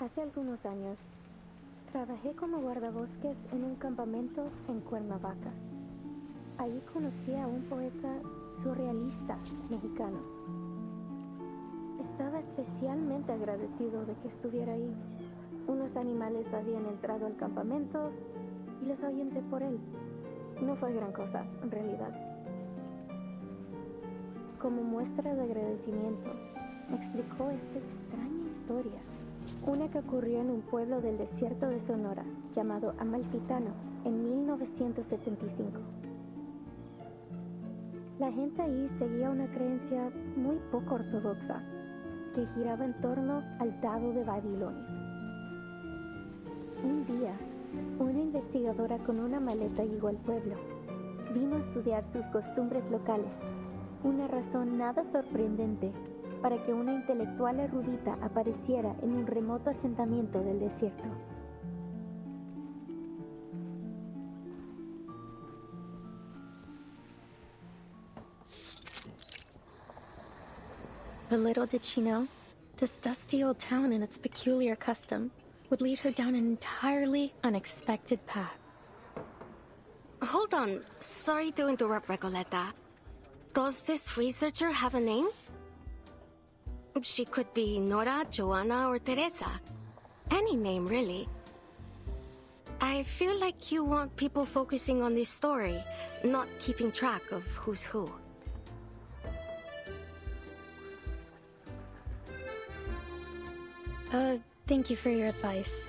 Hace algunos años, trabajé como guardabosques en un campamento en Cuernavaca. Allí conocí a un poeta surrealista mexicano. Estaba especialmente agradecido de que estuviera ahí. Unos animales habían entrado al campamento y los ahuyenté por él. No fue gran cosa, en realidad. Como muestra de agradecimiento, me explicó esta extraña historia. Una que ocurrió en un pueblo del desierto de Sonora, llamado Amalfitano, en 1975. La gente ahí seguía una creencia muy poco ortodoxa, que giraba en torno al dado de Babilonia. Un día, una investigadora con una maleta llegó al pueblo. Vino a estudiar sus costumbres locales, una razón nada sorprendente para que una intelectual erudita apareciera en un remoto asentamiento del desierto. But little did she know, this dusty old town and its peculiar custom would lead her down an entirely unexpected path. Hold on. Sorry to interrupt, Recoleta. Does this researcher have a name? She could be Nora, Joanna, or Teresa. Any name, really. I feel like you want people focusing on this story, not keeping track of who's who. Thank you for your advice.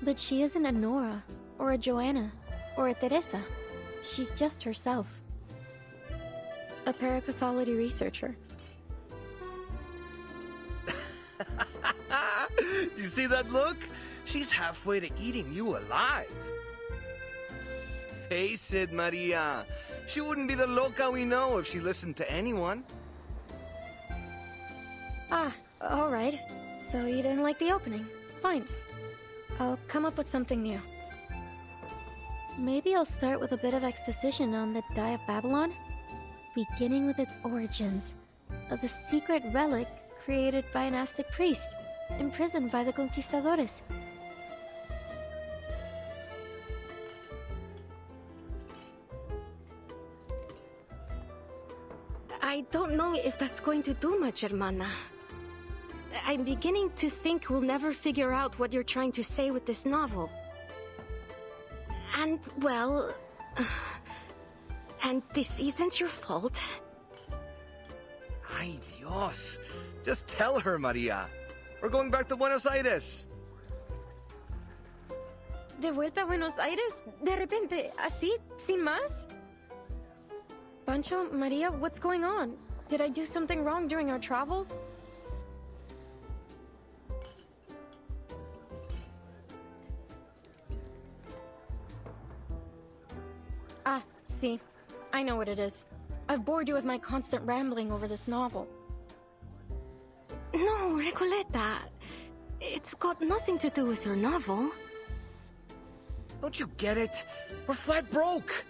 But she isn't a Nora, or a Joanna, or a Teresa. She's just herself. A paracausality researcher. You see that look? She's halfway to eating you alive. Face it, Maria. She wouldn't be the loca we know if she listened to anyone. Ah, all right. So you didn't like the opening. Fine. I'll come up with something new. Maybe I'll start with a bit of exposition on the Die of Babylon, beginning with its origins as a secret relic created by an Aztec priest, imprisoned by the conquistadores. I don't know if that's going to do much, hermana. I'm beginning to think we'll never figure out what you're trying to say with this novel. And, well... and this isn't your fault. Ay, Dios. Just tell her, Maria. We're going back to Buenos Aires. ¿De vuelta a Buenos Aires? ¿De repente? ¿Así? ¿Sin más? Pancho, Maria, what's going on? Did I do something wrong during our travels? Ah, see. I know what it is. I've bored you with my constant rambling over this novel. No, Recoleta. It's got nothing to do with your novel. Don't you get it? We're flat broke.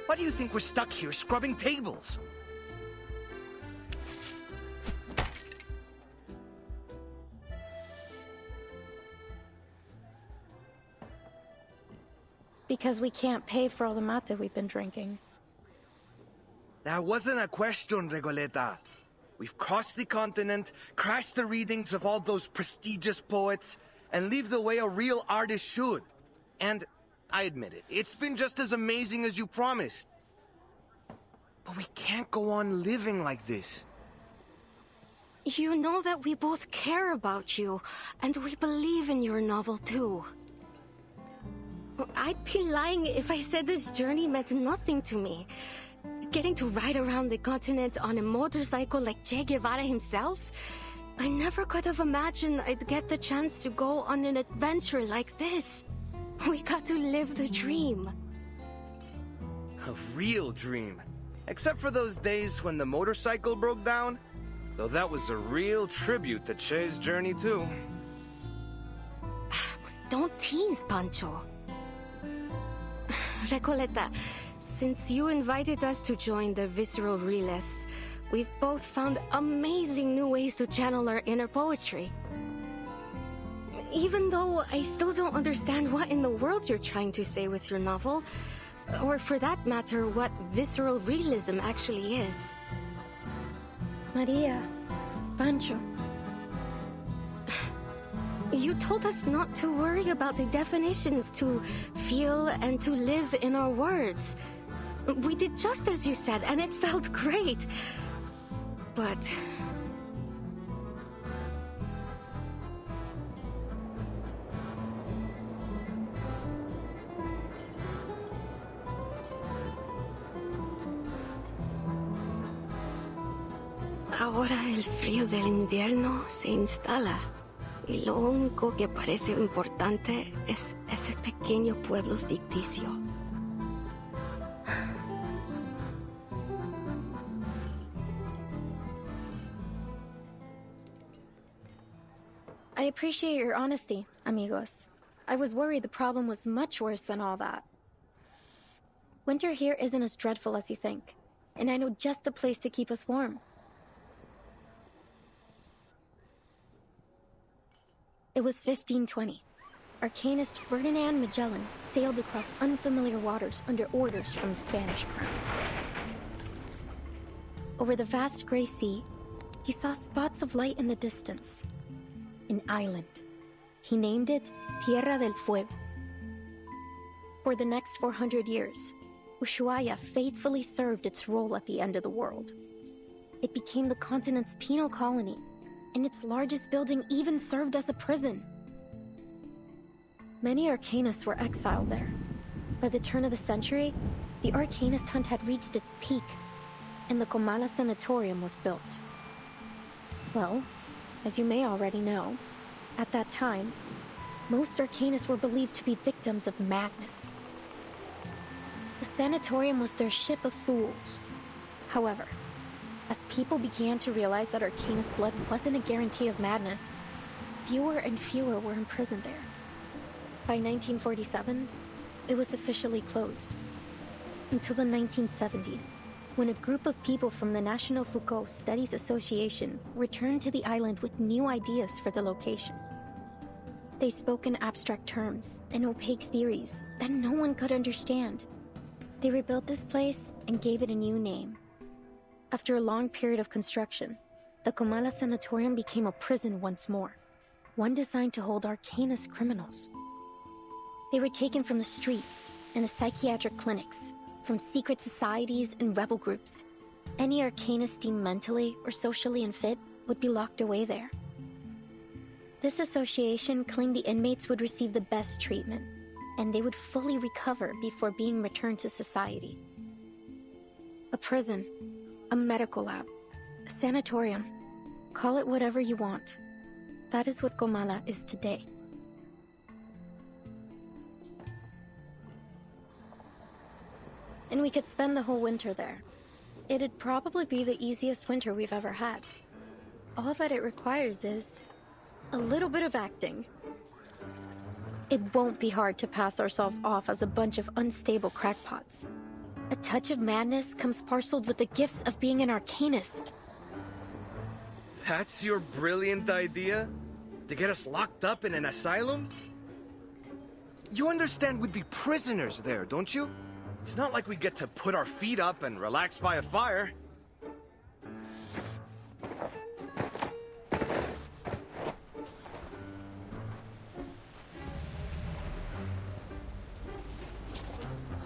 Why do you think we're stuck here scrubbing tables? Because we can't pay for all the mate we've been drinking. That wasn't a question, Regoleta. We've crossed the continent, crashed the readings of all those prestigious poets, and lived the way a real artist should. And, I admit it, it's been just as amazing as you promised. But we can't go on living like this. You know that we both care about you, and we believe in your novel too. I'd be lying if I said this journey meant nothing to me. Getting to ride around the continent on a motorcycle like Che Guevara himself? I never could have imagined I'd get the chance to go on an adventure like this. We got to live the dream. A real dream. Except for those days when the motorcycle broke down. Though that was a real tribute to Che's journey too. Don't tease, Pancho. Recoleta, since you invited us to join the Visceral Realists, we've both found amazing new ways to channel our inner poetry. Even though I still don't understand what in the world you're trying to say with your novel, or for that matter, what visceral realism actually is. Maria, Pancho. You told us not to worry about the definitions, to feel and to live in our words. We did just as you said, and it felt great. But... ahora el frío del invierno se instala. Y lo único que parece importante es ese pequeño pueblo ficticio. I appreciate your honesty, amigos. I was worried the problem was much worse than all that. Winter here isn't as dreadful as you think, and I know just the place to keep us warm. It was 1520. Arcanist Ferdinand Magellan sailed across unfamiliar waters under orders from the Spanish crown. Over the vast gray sea, he saw spots of light in the distance. An island. He named it Tierra del Fuego. For the next 400 years, Ushuaia faithfully served its role at the end of the world. It became the continent's penal colony, and its largest building even served as a prison. Many arcanists were exiled there. By the turn of the century, the arcanist hunt had reached its peak, and the Comala Sanatorium was built. Well, as you may already know, at that time, most arcanists were believed to be victims of madness. The sanatorium was their ship of fools. However, as people began to realize that arcanist blood wasn't a guarantee of madness, fewer and fewer were imprisoned there. By 1947, it was officially closed. Until the 1970s, when a group of people from the National Foucault Studies Association returned to the island with new ideas for the location. They spoke in abstract terms and opaque theories that no one could understand. They rebuilt this place and gave it a new name. After a long period of construction, the Comala Sanatorium became a prison once more, one designed to hold arcanist criminals. They were taken from the streets and the psychiatric clinics, from secret societies and rebel groups. Any arcanist deemed mentally or socially unfit would be locked away there. This association claimed the inmates would receive the best treatment, and they would fully recover before being returned to society. A prison, a medical lab, a sanatorium, call it whatever you want. That is what Comala is today. And we could spend the whole winter there. It'd probably be the easiest winter we've ever had. All that it requires is a little bit of acting. It won't be hard to pass ourselves off as a bunch of unstable crackpots. A touch of madness comes parceled with the gifts of being an arcanist. That's your brilliant idea? To get us locked up in an asylum? You understand we'd be prisoners there, don't you? It's not like we get to put our feet up and relax by a fire.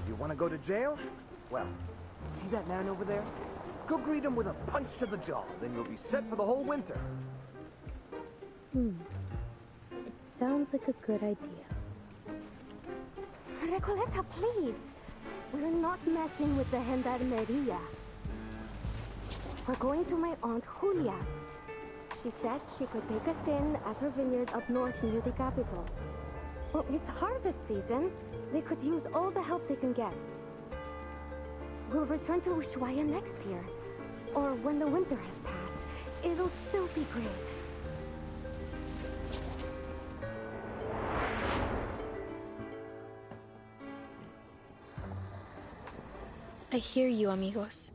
You want to go to jail? Well, see that man over there? Go greet him with a punch to the jaw, then you'll be set for the whole winter. It sounds like a good idea. Recoleta, please. We're not messing with the gendarmeria. We're going to my Aunt Julia's. She said she could take us in at her vineyard up north near the capital. Well, it's harvest season. They could use all the help they can get. We'll return to Ushuaia next year. Or when the winter has passed. It'll still be great. I hear you, amigos.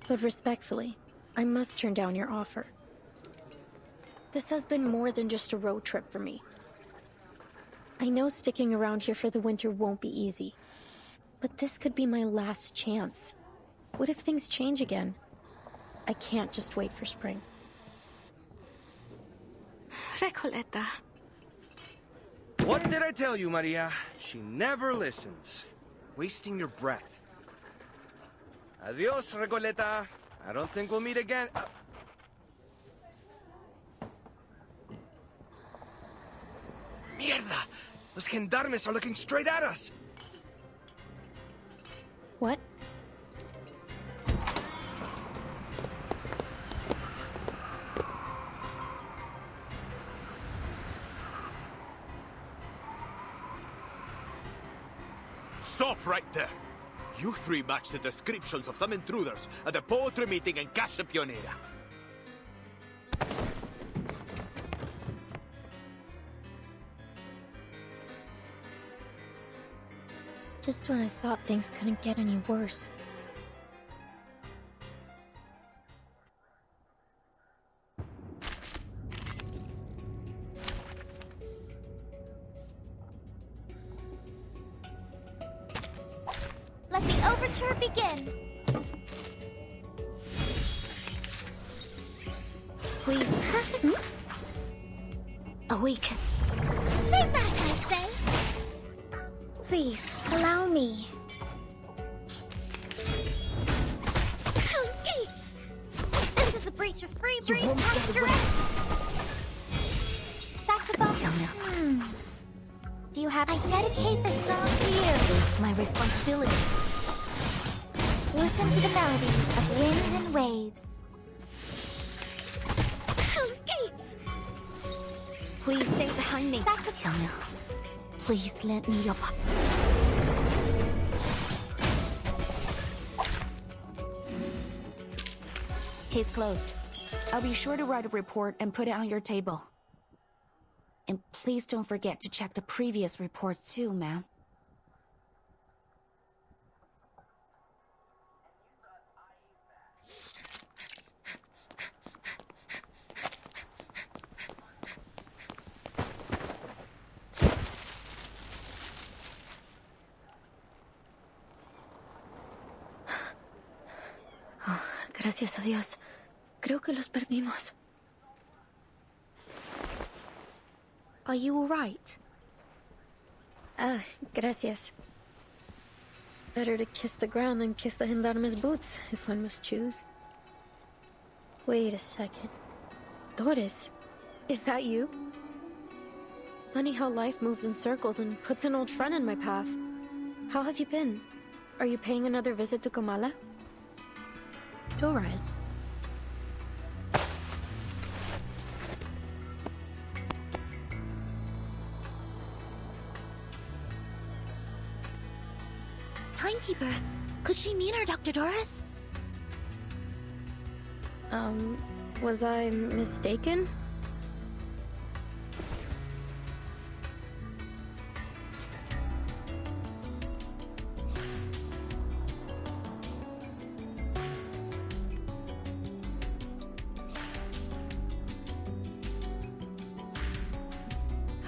But respectfully, I must turn down your offer. This has been more than just a road trip for me. I know sticking around here for the winter won't be easy, but this could be my last chance. What if things change again? I can't just wait for spring. Recoleta. What did I tell you, Maria? She never listens. Wasting your breath. Adios, Recoleta. I don't think we'll meet again. Mierda! Los gendarmes are looking straight at us! What? Stop right there! You three match the descriptions of some intruders at the poetry meeting in Casa Pionera. Just when I thought things couldn't get any worse. Let the overture begin. Please. Awake. Stay back, I say. Please, allow me. Hell's Gates! This is a breach of free breeze past direction. Saxophone. Do you have... I dedicate this song to you. It's my responsibility. Listen to the melodies of wind and waves. Hell's Gates! Please stay behind me. Saxophone. Please lend me your Case closed. I'll be sure to write a report and put it on your table. And please don't forget to check the previous reports too, ma'am. Gracias a Dios. Creo que los perdimos. Are you alright? Ah, gracias. Better to kiss the ground than kiss the gendarme's boots, if one must choose. Wait a second. Doris, is that you? Funny how life moves in circles and puts an old friend in my path. How have you been? Are you paying another visit to Comala? Doris. Timekeeper, could she mean our Dr. Doris? Was I mistaken?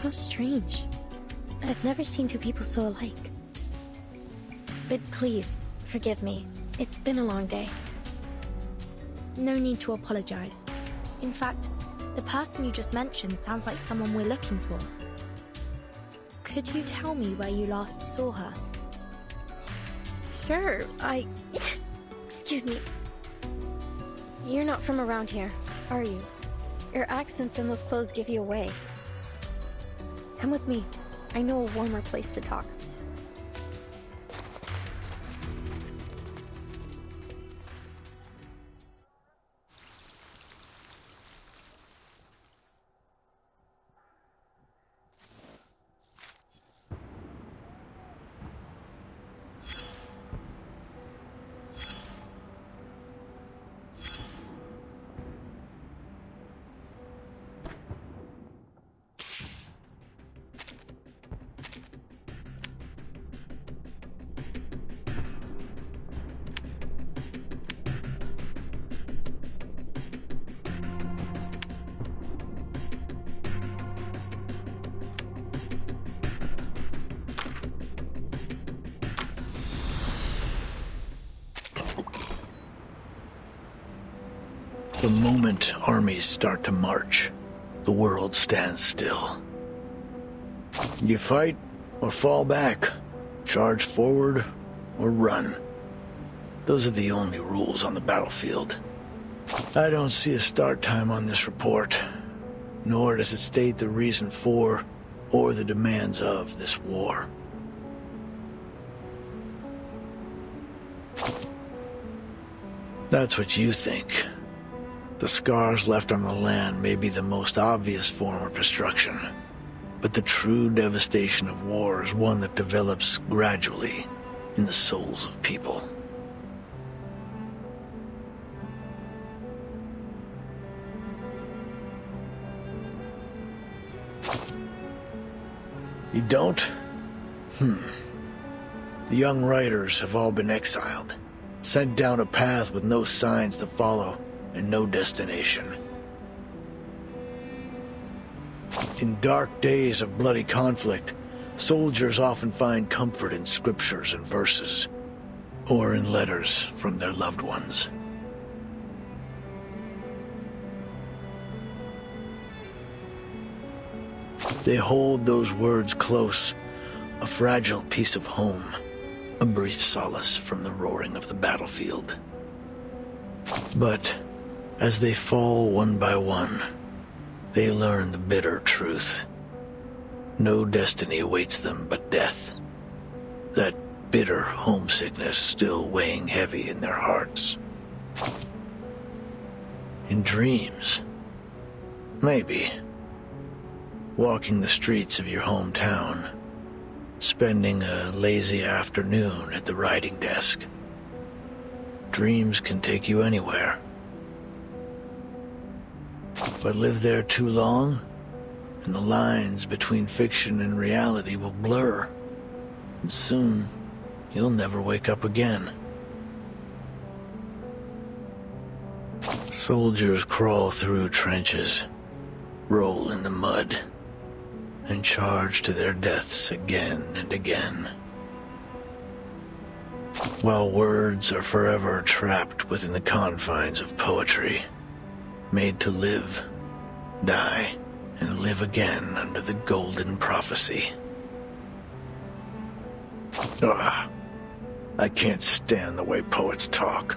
How strange. I've never seen two people so alike. But please, forgive me. It's been a long day. No need to apologize. In fact, the person you just mentioned sounds like someone we're looking for. Could you tell me where you last saw her? Sure, Excuse me. You're not from around here, are you? Your accents and those clothes give you away. Come with me. I know a warmer place to talk. The moment armies start to march, the world stands still. You fight or fall back, charge forward or run. Those are the only rules on the battlefield. I don't see a start time on this report, nor does it state the reason for or the demands of this war. That's what you think. The scars left on the land may be the most obvious form of destruction, but the true devastation of war is one that develops gradually in the souls of people. You don't? The young writers have all been exiled, sent down a path with no signs to follow and no destination. In dark days of bloody conflict, soldiers often find comfort in scriptures and verses, or in letters from their loved ones. They hold those words close, a fragile piece of home, a brief solace from the roaring of the battlefield. But as they fall one by one, they learn the bitter truth. No destiny awaits them but death. That bitter homesickness still weighing heavy in their hearts. In dreams, maybe. Walking the streets of your hometown, spending a lazy afternoon at the writing desk. Dreams can take you anywhere. But live there too long, and the lines between fiction and reality will blur. And soon, you'll never wake up again. Soldiers crawl through trenches, roll in the mud, and charge to their deaths again and again. While words are forever trapped within the confines of poetry, made to live, die, and live again under the golden prophecy. I can't stand the way poets talk.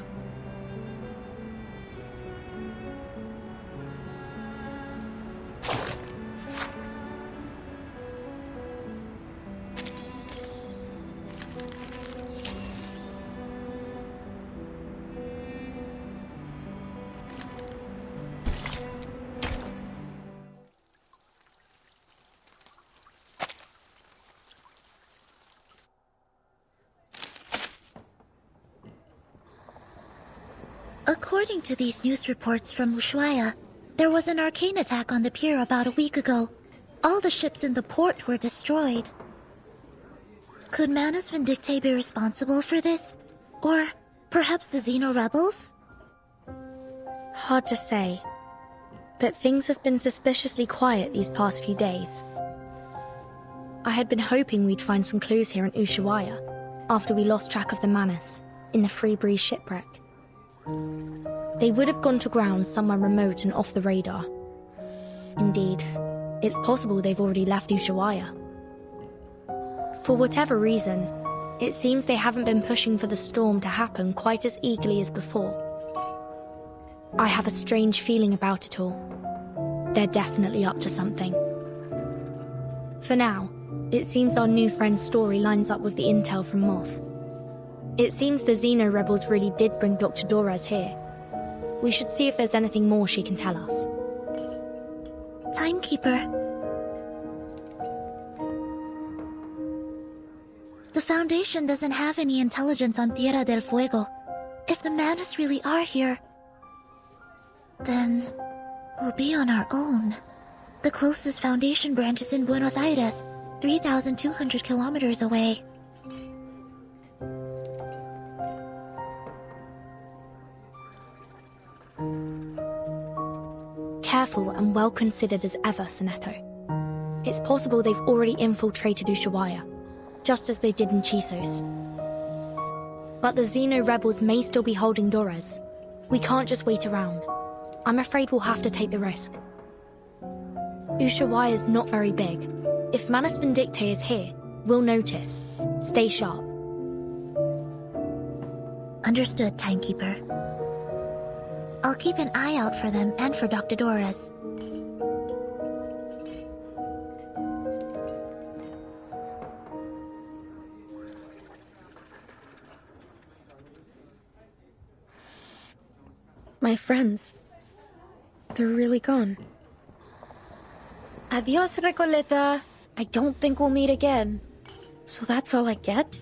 According to these news reports from Ushuaia, there was an arcane attack on the pier about a week ago. All the ships in the port were destroyed. Could Manus Vindictae be responsible for this? Or perhaps the Xeno rebels? Hard to say, but things have been suspiciously quiet these past few days. I had been hoping we'd find some clues here in Ushuaia, after we lost track of the Manus in the Free Breeze shipwreck. They would have gone to ground somewhere remote and off the radar. Indeed, it's possible they've already left Ushuaia. For whatever reason, it seems they haven't been pushing for the storm to happen quite as eagerly as before. I have a strange feeling about it all. They're definitely up to something. For now, it seems our new friend's story lines up with the intel from Moth. It seems the Xeno rebels really did bring Dr. Dorez here. We should see if there's anything more she can tell us. Timekeeper. The Foundation doesn't have any intelligence on Tierra del Fuego. If the Manus really are here, then we'll be on our own. The closest Foundation branch is in Buenos Aires, 3,200 kilometers away. Careful and well considered as ever, Soneto. It's possible they've already infiltrated Ushuaia, just as they did in Chisos. But the Xeno rebels may still be holding Dorez. We can't just wait around. I'm afraid we'll have to take the risk. Ushuaia is not very big. If Manus Vindictae is here, we'll notice. Stay sharp. Understood, Timekeeper. I'll keep an eye out for them and for Dr. Doris. My friends. They're really gone. Adios, Recoleta. I don't think we'll meet again. So that's all I get?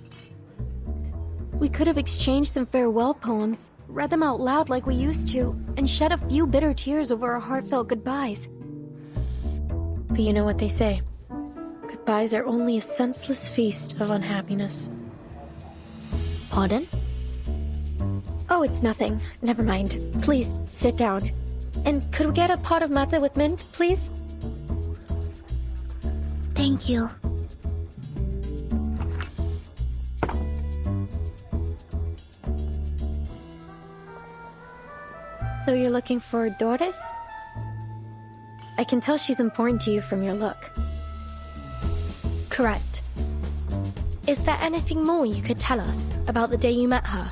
We could have exchanged some farewell poems, read them out loud like we used to, and shed a few bitter tears over our heartfelt goodbyes. But you know what they say. Goodbyes are only a senseless feast of unhappiness. Pardon? Oh, it's nothing. Never mind. Please, sit down. And could we get a pot of mate with mint, please? Thank you. So you're looking for Doris? I can tell she's important to you from your look. Correct. Is there anything more you could tell us about the day you met her?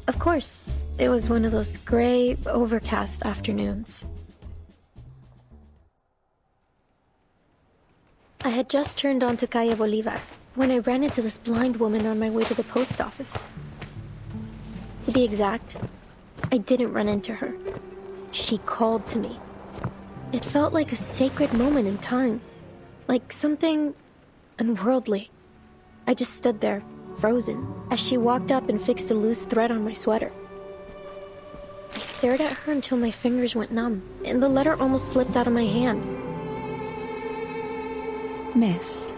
Of course, it was one of those gray, overcast afternoons. I had just turned onto Calle Bolivar when I ran into this blind woman on my way to the post office. To be exact, I didn't run into her. She called to me. It felt like a sacred moment in time, like something unworldly. I just stood there, frozen, as she walked up and fixed a loose thread on my sweater. I stared at her until my fingers went numb, and the letter almost slipped out of my hand. Miss,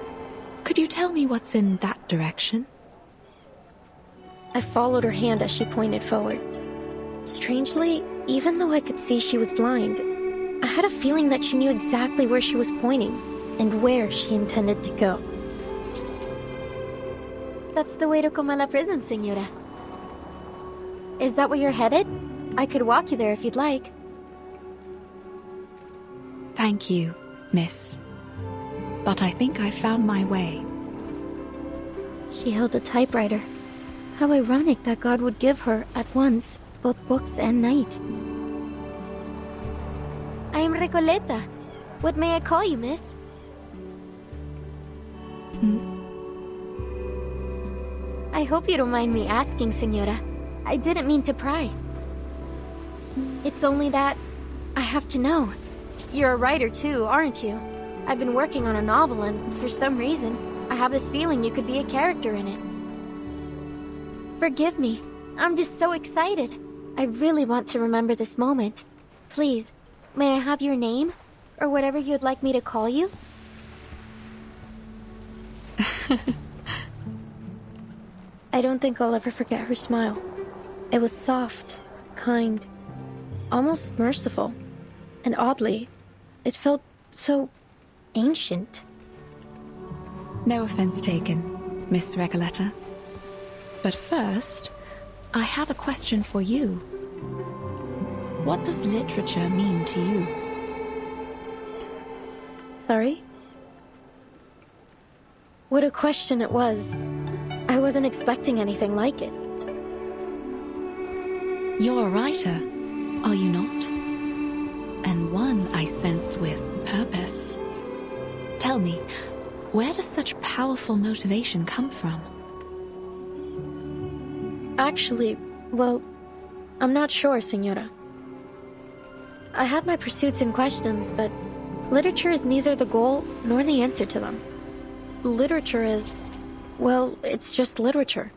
could you tell me what's in that direction? I followed her hand as she pointed forward. Strangely, even though I could see she was blind, I had a feeling that she knew exactly where she was pointing and where she intended to go. That's the way to Comala Prison, Señora. Is that where you're headed? I could walk you there if you'd like. Thank you, Miss. But I think I found my way. She held a typewriter. How ironic that God would give her, at once, both books and night. I am Recoleta. What may I call you, miss? I hope you don't mind me asking, Señora. I didn't mean to pry. It's only that I have to know. You're a writer too, aren't you? I've been working on a novel and, for some reason, I have this feeling you could be a character in it. Forgive me. I'm just so excited. I really want to remember this moment. Please, may I have your name? Or whatever you'd like me to call you? I don't think I'll ever forget her smile. It was soft, kind, almost merciful. And oddly, it felt so ancient. No offense taken, Miss Recoleta. But first, I have a question for you. What does literature mean to you? Sorry? What a question it was. I wasn't expecting anything like it. You're a writer, are you not? And one I sense with purpose. Tell me, where does such powerful motivation come from? Actually, well, I'm not sure, Señora. I have my pursuits and questions, but literature is neither the goal nor the answer to them. Literature is, well, it's just literature.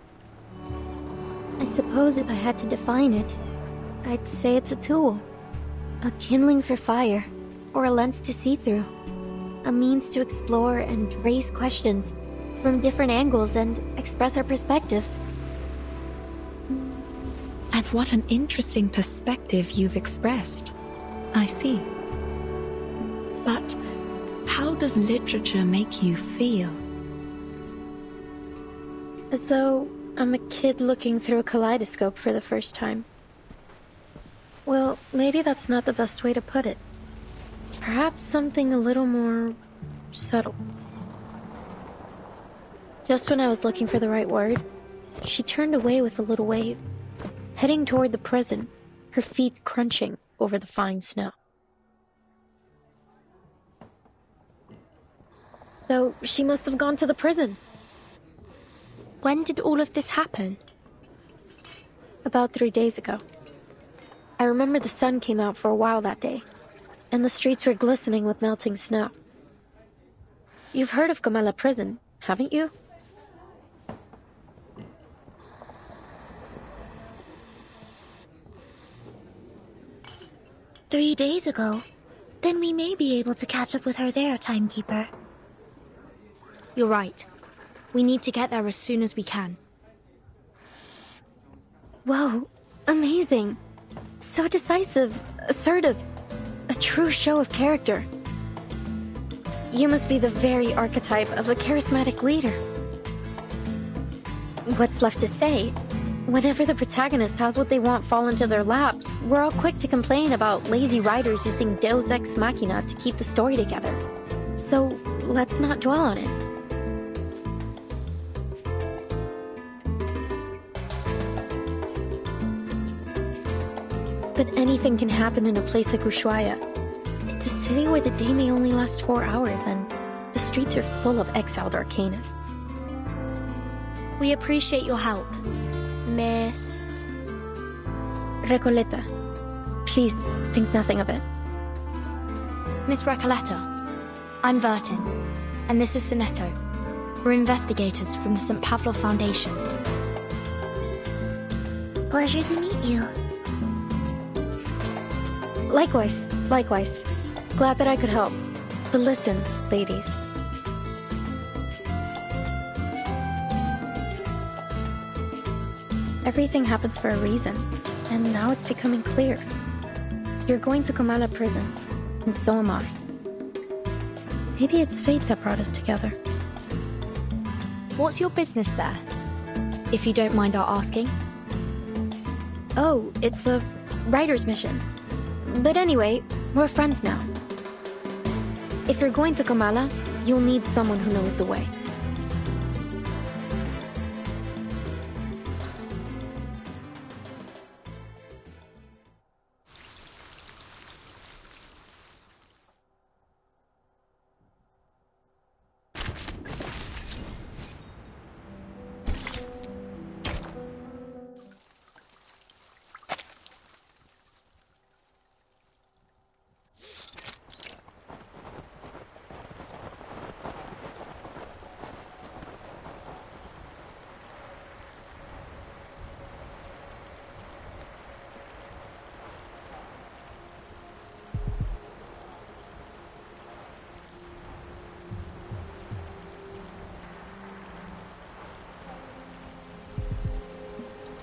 I suppose if I had to define it, I'd say it's a tool. A kindling for fire, or a lens to see through. A means to explore and raise questions from different angles and express our perspectives. And what an interesting perspective you've expressed. I see. But how does literature make you feel? As though I'm a kid looking through a kaleidoscope for the first time. Well, maybe that's not the best way to put it. Perhaps something a little more subtle. Just when I was looking for the right word, she turned away with a little wave, heading toward the prison, her feet crunching over the fine snow. So she must have gone to the prison. When did all of this happen? About 3 days ago. I remember the sun came out for a while that day, and the streets were glistening with melting snow. You've heard of Comala Prison, haven't you? "3 days ago? Then we may be able to catch up with her there, Timekeeper." You're right. We need to get there as soon as we can. Whoa, amazing. So decisive, assertive, a true show of character. You must be the very archetype of a charismatic leader. What's left to say? Whenever the protagonist has what they want fall into their laps, we're all quick to complain about lazy writers using Deus Ex Machina to keep the story together. So let's not dwell on it. But anything can happen in a place like Ushuaia. It's a city where the day may only last 4 hours, and the streets are full of exiled arcanists. We appreciate your help, Miss Recoleta. Please think nothing of it. Miss Recoleta, I'm Vertin, and this is Sonetto. We're investigators from the St. Pavlo Foundation. Pleasure to meet you. Likewise. Glad that I could help. But listen, ladies. Everything happens for a reason, and now it's becoming clear. You're going to Comala Prison, and so am I. Maybe it's fate that brought us together. What's your business there? If you don't mind our asking. Oh, it's a writer's mission. But anyway, we're friends now. If you're going to Comala, you'll need someone who knows the way.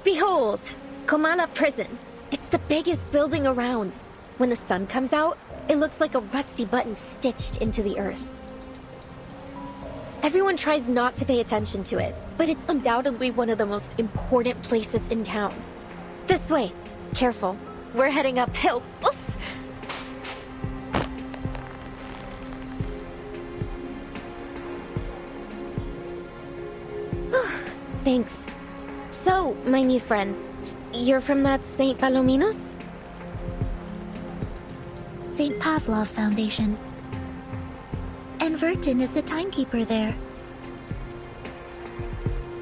Behold, Comala Prison. It's the biggest building around. When the sun comes out, it looks like a rusty button stitched into the earth. Everyone tries not to pay attention to it, but it's undoubtedly one of the most important places in town. This way. Careful. We're heading uphill. Oops! Thanks. So, my new friends, you're from that St. Palominos? St. Pavlov Foundation. And Vertin is the timekeeper there.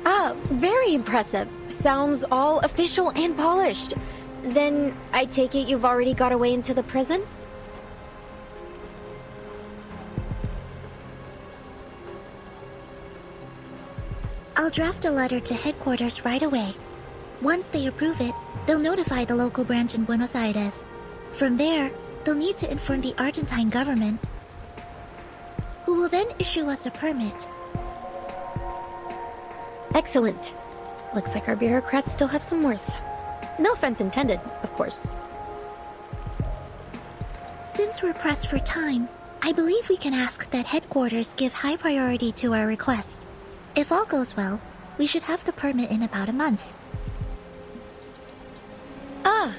Ah, very impressive. Sounds all official and polished. Then, I take it you've already got away into the prison? I'll draft a letter to headquarters right away. Once they approve it, they'll notify the local branch in Buenos Aires. From there, they'll need to inform the Argentine government, who will then issue us a permit. Excellent. Looks like our bureaucrats still have some worth. No offense intended, of course. Since we're pressed for time, I believe we can ask that headquarters give high priority to our request. If all goes well, we should have the permit in about a month. Ah,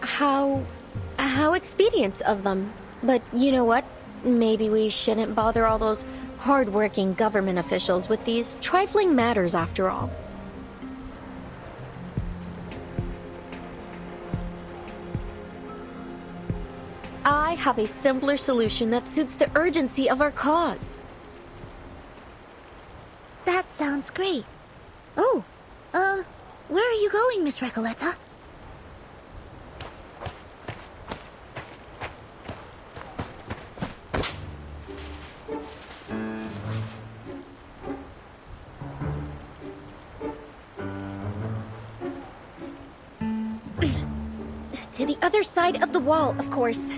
How expedient of them. But you know what? Maybe we shouldn't bother all those hard-working government officials with these trifling matters after all. I have a simpler solution that suits the urgency of our cause. That sounds great. Oh, where are you going, Miss Recoleta? To the other side of the wall, of course.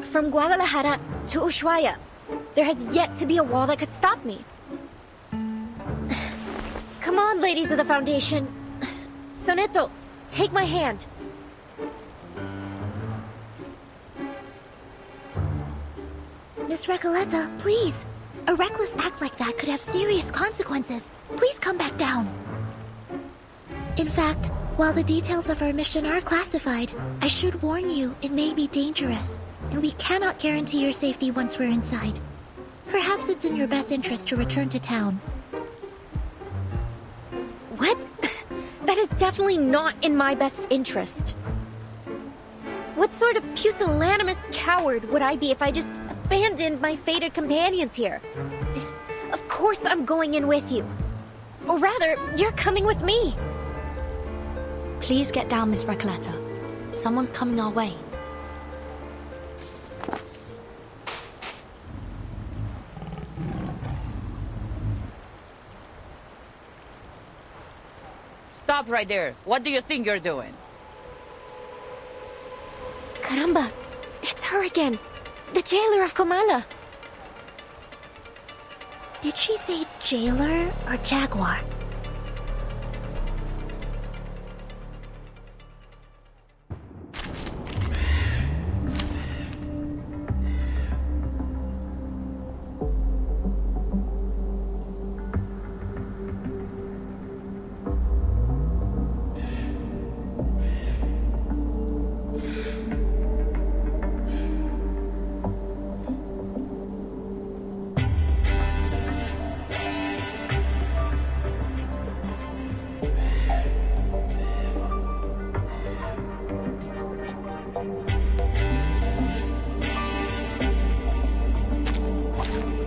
From Guadalajara to Ushuaia. There has yet to be a wall that could stop me. Come on, ladies of the Foundation. Soneto, take my hand. Miss Recoleta, please. A reckless act like that could have serious consequences. Please come back down. In fact, while the details of our mission are classified, I should warn you it may be dangerous, and we cannot guarantee your safety once we're inside. Perhaps it's in your best interest to return to town. What? That is definitely not in my best interest. What sort of pusillanimous coward would I be if I just abandoned my fated companions here? Of course I'm going in with you. Or rather, you're coming with me. Please get down, Miss Recoleta. Someone's coming our way. Stop right there. What do you think you're doing? Caramba! It's her again! The jailer of Comala! Did she say jailer or jaguar?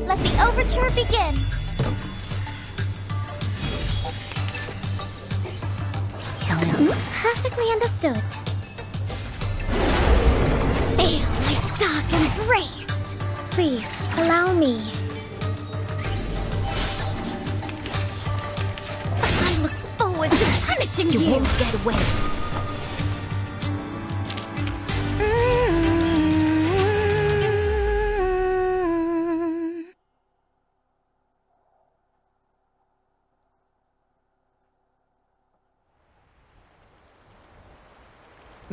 Let the overture begin! Perfectly understood. Feel my dark embrace! Please, allow me. I look forward to punishing you! You won't get away.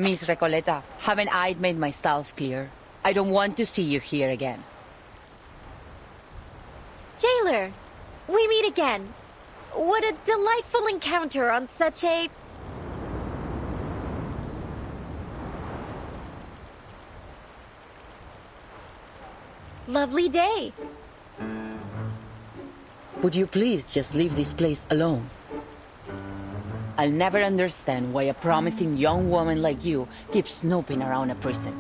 Miss Recoleta, haven't I made myself clear? I don't want to see you here again. Jailer! We meet again! What a delightful encounter on such a... lovely day. Would you please just leave this place alone? I'll never understand why a promising young woman like you keeps snooping around a prison.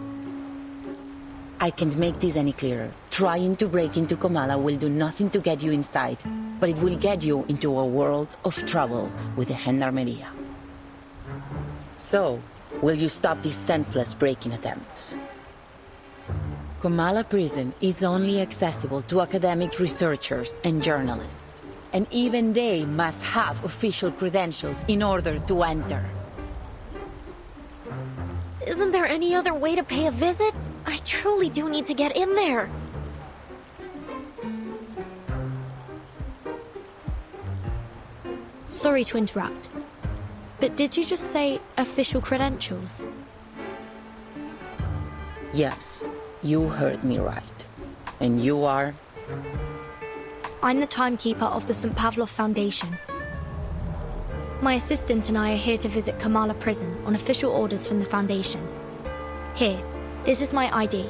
I can't make this any clearer. Trying to break into Comala will do nothing to get you inside, but it will get you into a world of trouble with the Gendarmeria. So, will you stop these senseless breaking attempts? Comala prison is only accessible to academic researchers and journalists. And even they must have official credentials in order to enter. Isn't there any other way to pay a visit? I truly do need to get in there. Sorry to interrupt, but did you just say official credentials? Yes, you heard me right. And you are? I'm the timekeeper of the St. Pavlov Foundation. My assistant and I are here to visit Kamala Prison on official orders from the Foundation. Here, this is my ID.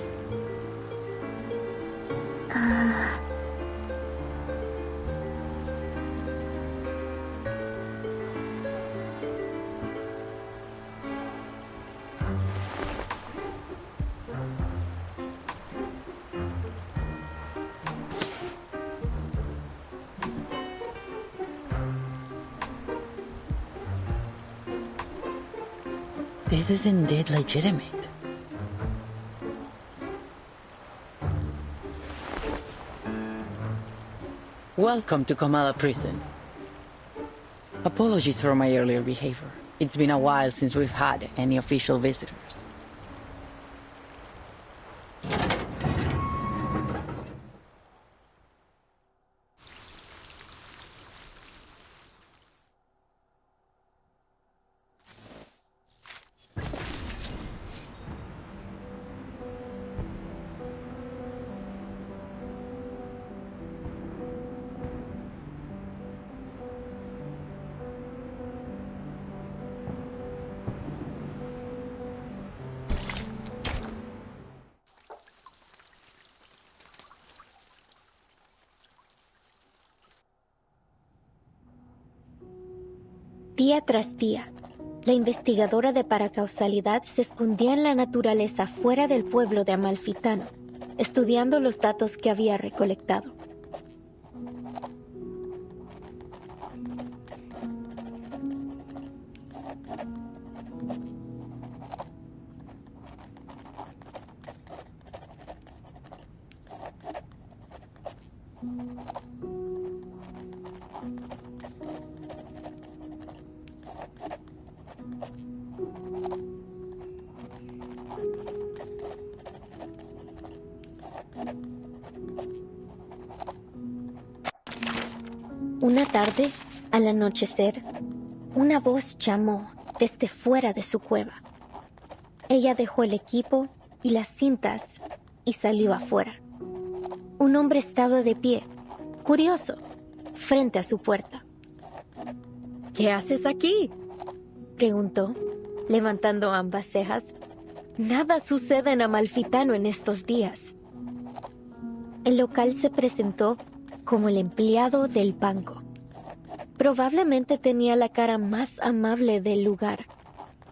This is indeed legitimate. Welcome to Kamala Prison. Apologies for my earlier behavior. It's been a while since we've had any official visitors. Día tras día, la investigadora de paracausalidad se escondía en la naturaleza fuera del pueblo de Amalfitano, estudiando los datos que había recolectado. Una tarde, al anochecer, una voz llamó desde fuera de su cueva. Ella dejó el equipo y las cintas y salió afuera. Un hombre estaba de pie, curioso, frente a su puerta. ¿Qué haces aquí? Preguntó, levantando ambas cejas. Nada sucede en Amalfitano en estos días. El local se presentó como el empleado del banco. Probablemente tenía la cara más amable del lugar.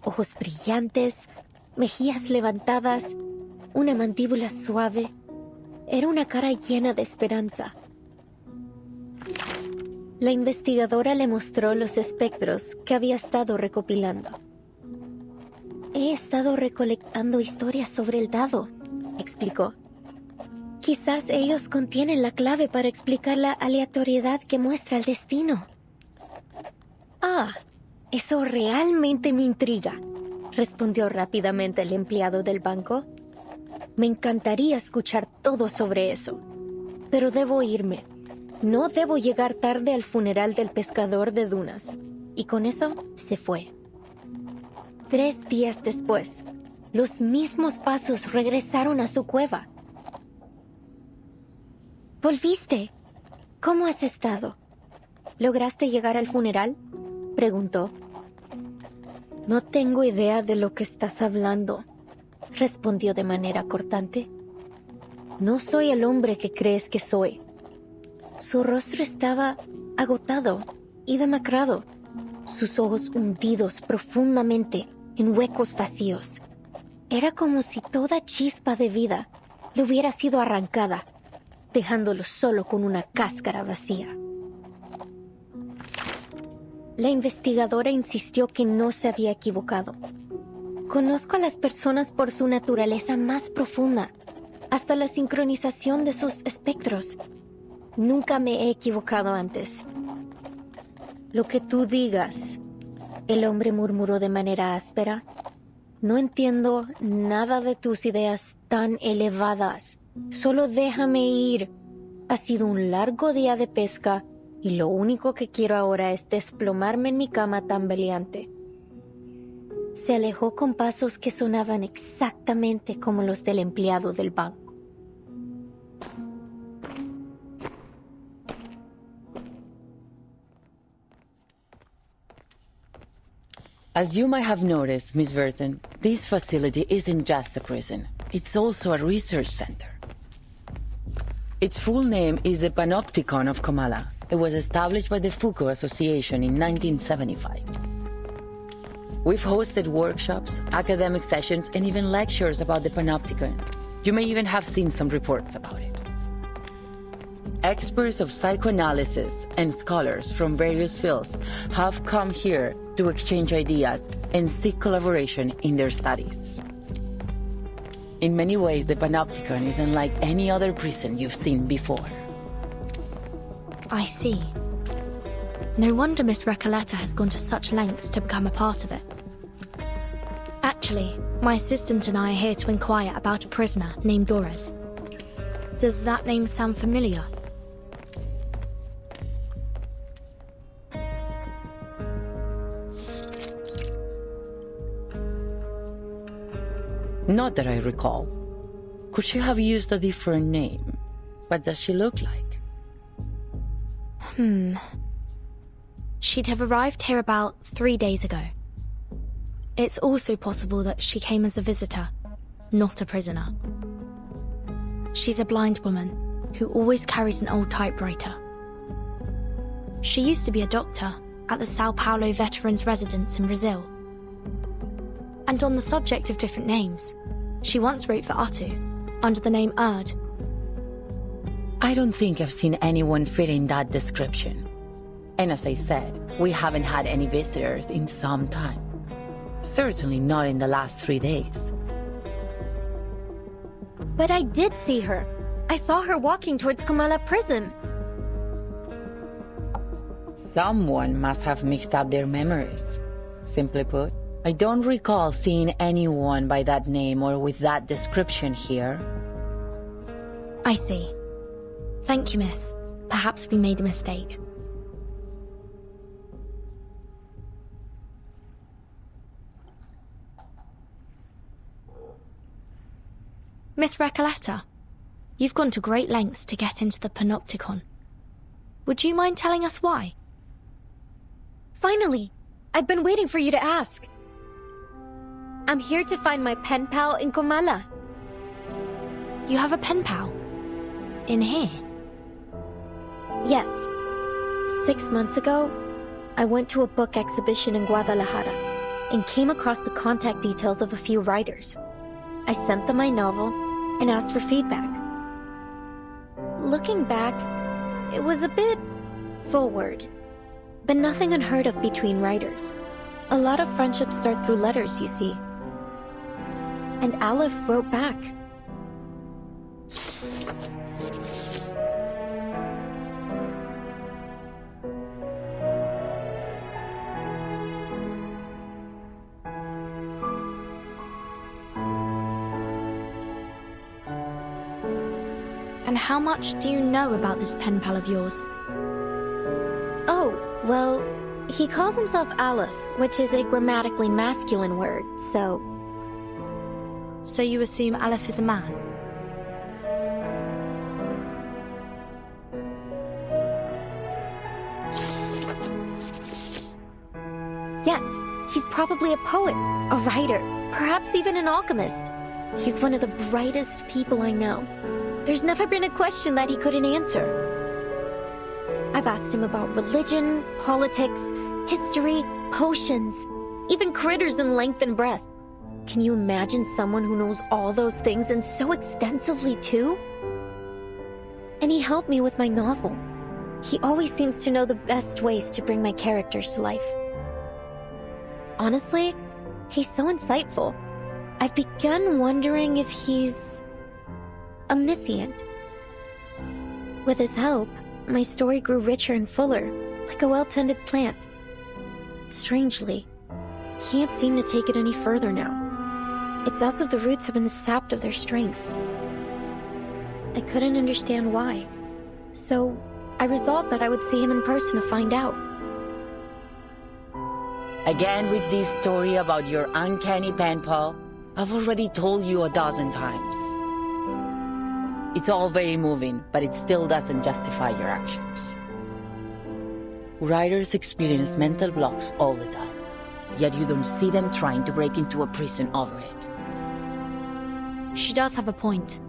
Ojos brillantes, mejillas levantadas, una mandíbula suave. Era una cara llena de esperanza. La investigadora le mostró los espectros que había estado recopilando. He estado recolectando historias sobre el dado, explicó. Quizás ellos contienen la clave para explicar la aleatoriedad que muestra el destino. Ah, eso realmente me intriga, respondió rápidamente el empleado del banco. Me encantaría escuchar todo sobre eso, pero debo irme. No debo llegar tarde al funeral del pescador de dunas. Y con eso se fue. 3 días después, los mismos pasos regresaron a su cueva. ¿Volviste? ¿Cómo has estado? ¿Lograste llegar al funeral? Preguntó. No tengo idea de lo que estás hablando, respondió de manera cortante. No soy el hombre que crees que soy. Su rostro estaba agotado y demacrado, sus ojos hundidos profundamente en huecos vacíos. Era como si toda chispa de vida le hubiera sido arrancada, dejándolo solo con una cáscara vacía. La investigadora insistió que no se había equivocado. Conozco a las personas por su naturaleza más profunda, hasta la sincronización de sus espectros. Nunca me he equivocado antes. Lo que tú digas, el hombre murmuró de manera áspera. No entiendo nada de tus ideas tan elevadas. Solo déjame ir. Ha sido un largo día de pesca y lo único que quiero ahora es desplomarme en mi cama tambaleante. Se alejó con pasos que sonaban exactamente como los del empleado del banco. As you might have noticed, Miss Burton, This facility isn't just a prison. It's also a research center. Its full name is the Panopticon of Comala. It was established by the Foucault Association in 1975. We've hosted workshops, academic sessions, and even lectures about the Panopticon. You may even have seen some reports about it. Experts of psychoanalysis and scholars from various fields have come here to exchange ideas and seek collaboration in their studies. In many ways, the Panopticon is unlike any other prison you've seen before. I see. No wonder Miss Recoleta has gone to such lengths to become a part of it. Actually, my assistant and I are here to inquire about a prisoner named Doris. Does that name sound familiar? Not that I recall. Could she have used a different name? What does she look like? She'd have arrived here about 3 days ago. It's also possible that she came as a visitor, not a prisoner. She's a blind woman who always carries an old typewriter. She used to be a doctor at the Sao Paulo Veterans Residence in Brazil. And on the subject of different names, she once wrote for Atu, under the name Erd. I don't think I've seen anyone fit in that description. And as I said, we haven't had any visitors in some time. Certainly not in the last 3 days. But I did see her. I saw her walking towards Comala prison. Someone must have mixed up their memories. Simply put, I don't recall seeing anyone by that name or with that description here. I see. Thank you, miss. Perhaps we made a mistake. Miss Recoleta, you've gone to great lengths to get into the Panopticon. Would you mind telling us why? Finally! I've been waiting for you to ask. I'm here to find my pen pal in Comala. You have a pen pal? In here? Yes. 6 months ago, I went to a book exhibition in Guadalajara and came across the contact details of a few writers. I sent them my novel and asked for feedback. Looking back, it was a bit forward, but nothing unheard of between writers. A lot of friendships start through letters, you see. And Aleph wrote back. And how much do you know about this pen pal of yours? Oh, well, he calls himself Aleph, which is a grammatically masculine word, so... So you assume Aleph is a man? Yes, he's probably a poet, a writer, perhaps even an alchemist. He's one of the brightest people I know. There's never been a question that he couldn't answer. I've asked him about religion, politics, history, potions, even critters in length and breadth. Can you imagine someone who knows all those things and so extensively too? And he helped me with my novel. He always seems to know the best ways to bring my characters to life. Honestly, he's so insightful. I've begun wondering if he's omniscient. With his help, my story grew richer and fuller, like a well-tended plant. Strangely, can't seem to take it any further now. It's as if the roots have been sapped of their strength. I couldn't understand why, so I resolved that I would see him in person to find out. Again with this story about your uncanny pen pal, I've already told you 1,000 times. It's all very moving, but it still doesn't justify your actions. Writers experience mental blocks all the time. yet you don't see them trying to break into a prison over it. She does have a point.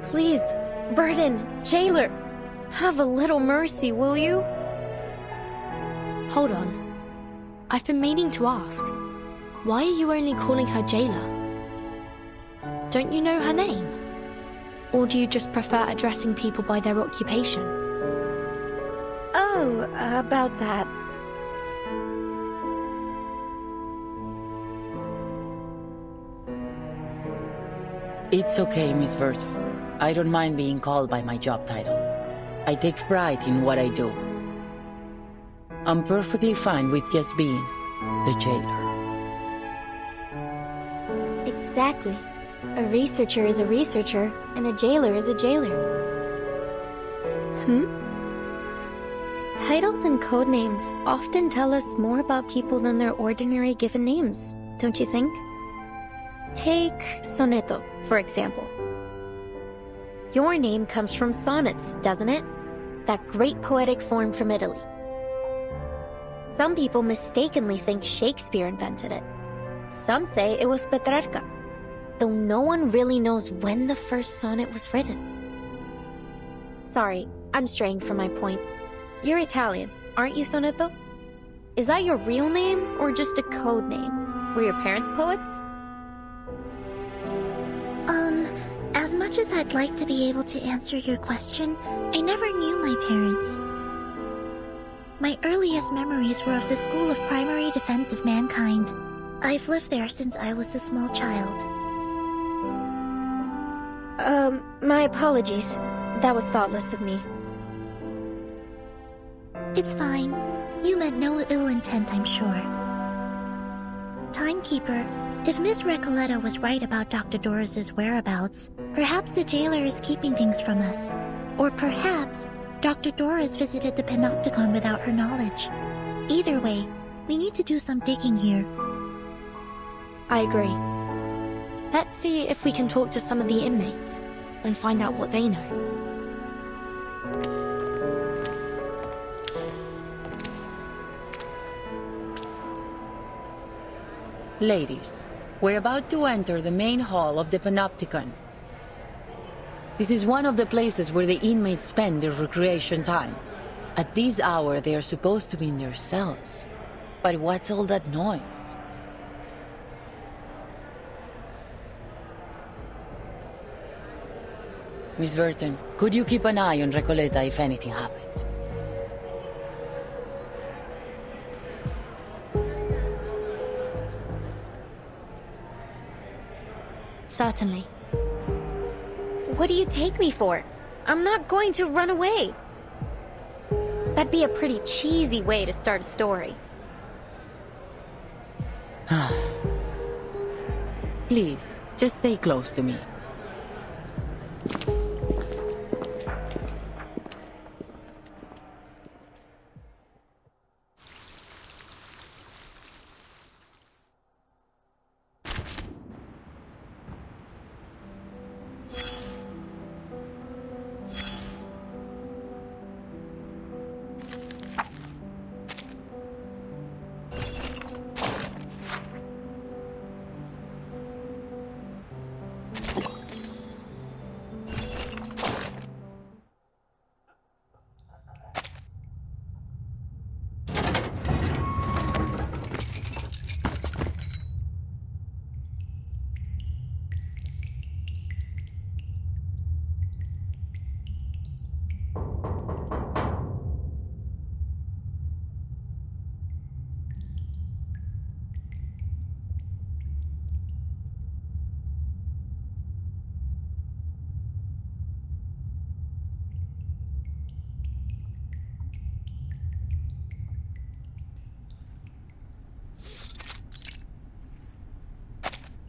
Please, Burden, jailer, have a little mercy, will you? Hold on. I've been meaning to ask. Why are you only calling her jailer? Don't you know her name? Or do you just prefer addressing people by their occupation? Oh, about that. It's okay, Miss Verto. I don't mind being called by my job title. I take pride in what I do. I'm perfectly fine with just being the jailer. Exactly. A researcher is a researcher, and a jailer is a jailer. Titles and code names often tell us more about people than their ordinary given names, don't you think? Take Sonetto, for example. Your name comes from sonnets, doesn't it? That great poetic form from Italy. Some people mistakenly think Shakespeare invented it. Some say it was Petrarca, though no one really knows when the first sonnet was written. Sorry, I'm straying from my point. You're Italian, aren't you, Sonetto? Is that your real name, or just a code name? Were your parents poets? As much as I'd like to be able to answer your question, I never knew my parents. My earliest memories were of the School of Primary Defense of Mankind. I've lived there since I was a small child. My apologies. That was thoughtless of me. It's fine. You meant no ill intent, I'm sure. Timekeeper, if Miss Recoleta was right about Dr. Doris's whereabouts, perhaps the jailer is keeping things from us. Or perhaps Dr. Doris visited the Panopticon without her knowledge. Either way, we need to do some digging here. I agree. Let's see if we can talk to some of the inmates and find out what they know. Ladies, we're about to enter the main hall of the Panopticon. This is one of the places where the inmates spend their recreation time. At this hour, they are supposed to be in their cells. But what's all that noise? Miss Burton, could you keep an eye on Recoleta if anything happens? Certainly. What do you take me for? I'm not going to run away. That'd be a pretty cheesy way to start a story. Please, just stay close to me.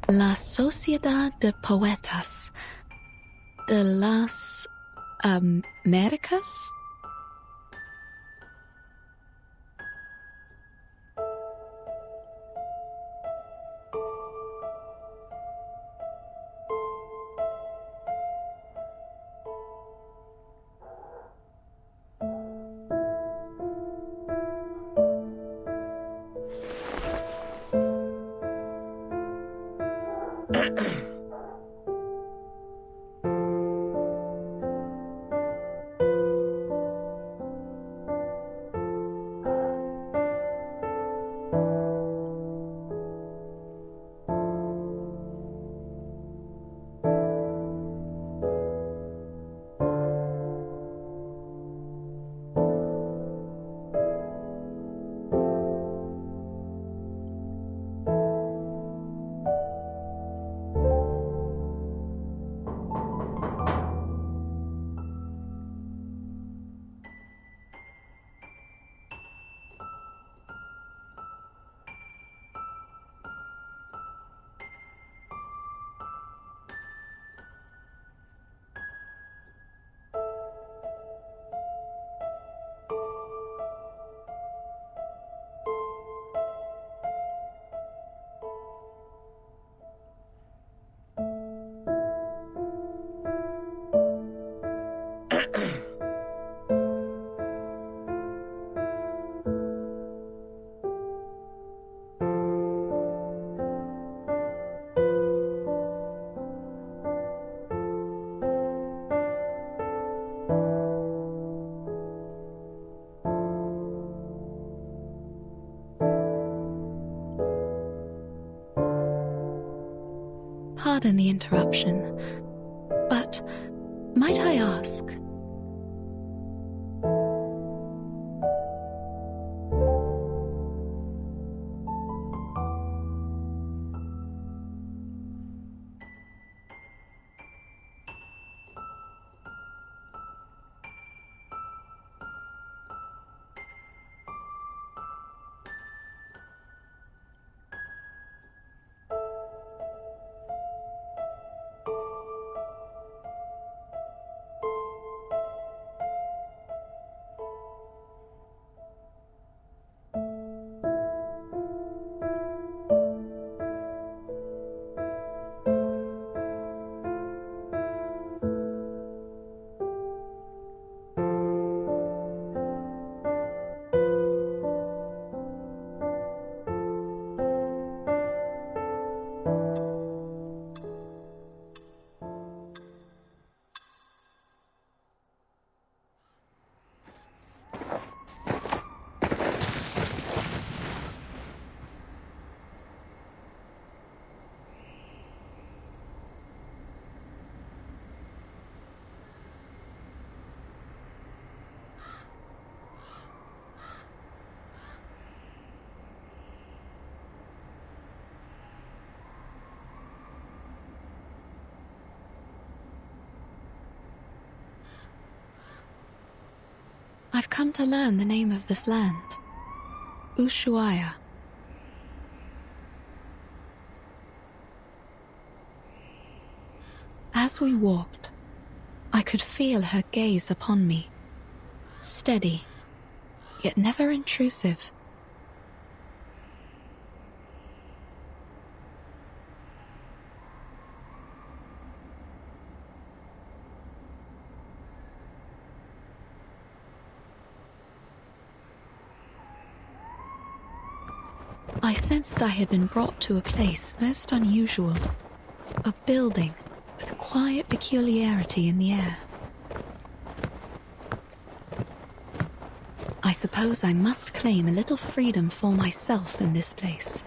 La Sociedad de Poetas de las Américas? Pardon the interruption, but might I ask? I've come to learn the name of this land. Ushuaia. As we walked, I could feel her gaze upon me. Steady, yet never intrusive. I sensed I had been brought to a place most unusual. A building with a quiet peculiarity in the air. I suppose I must claim a little freedom for myself in this place.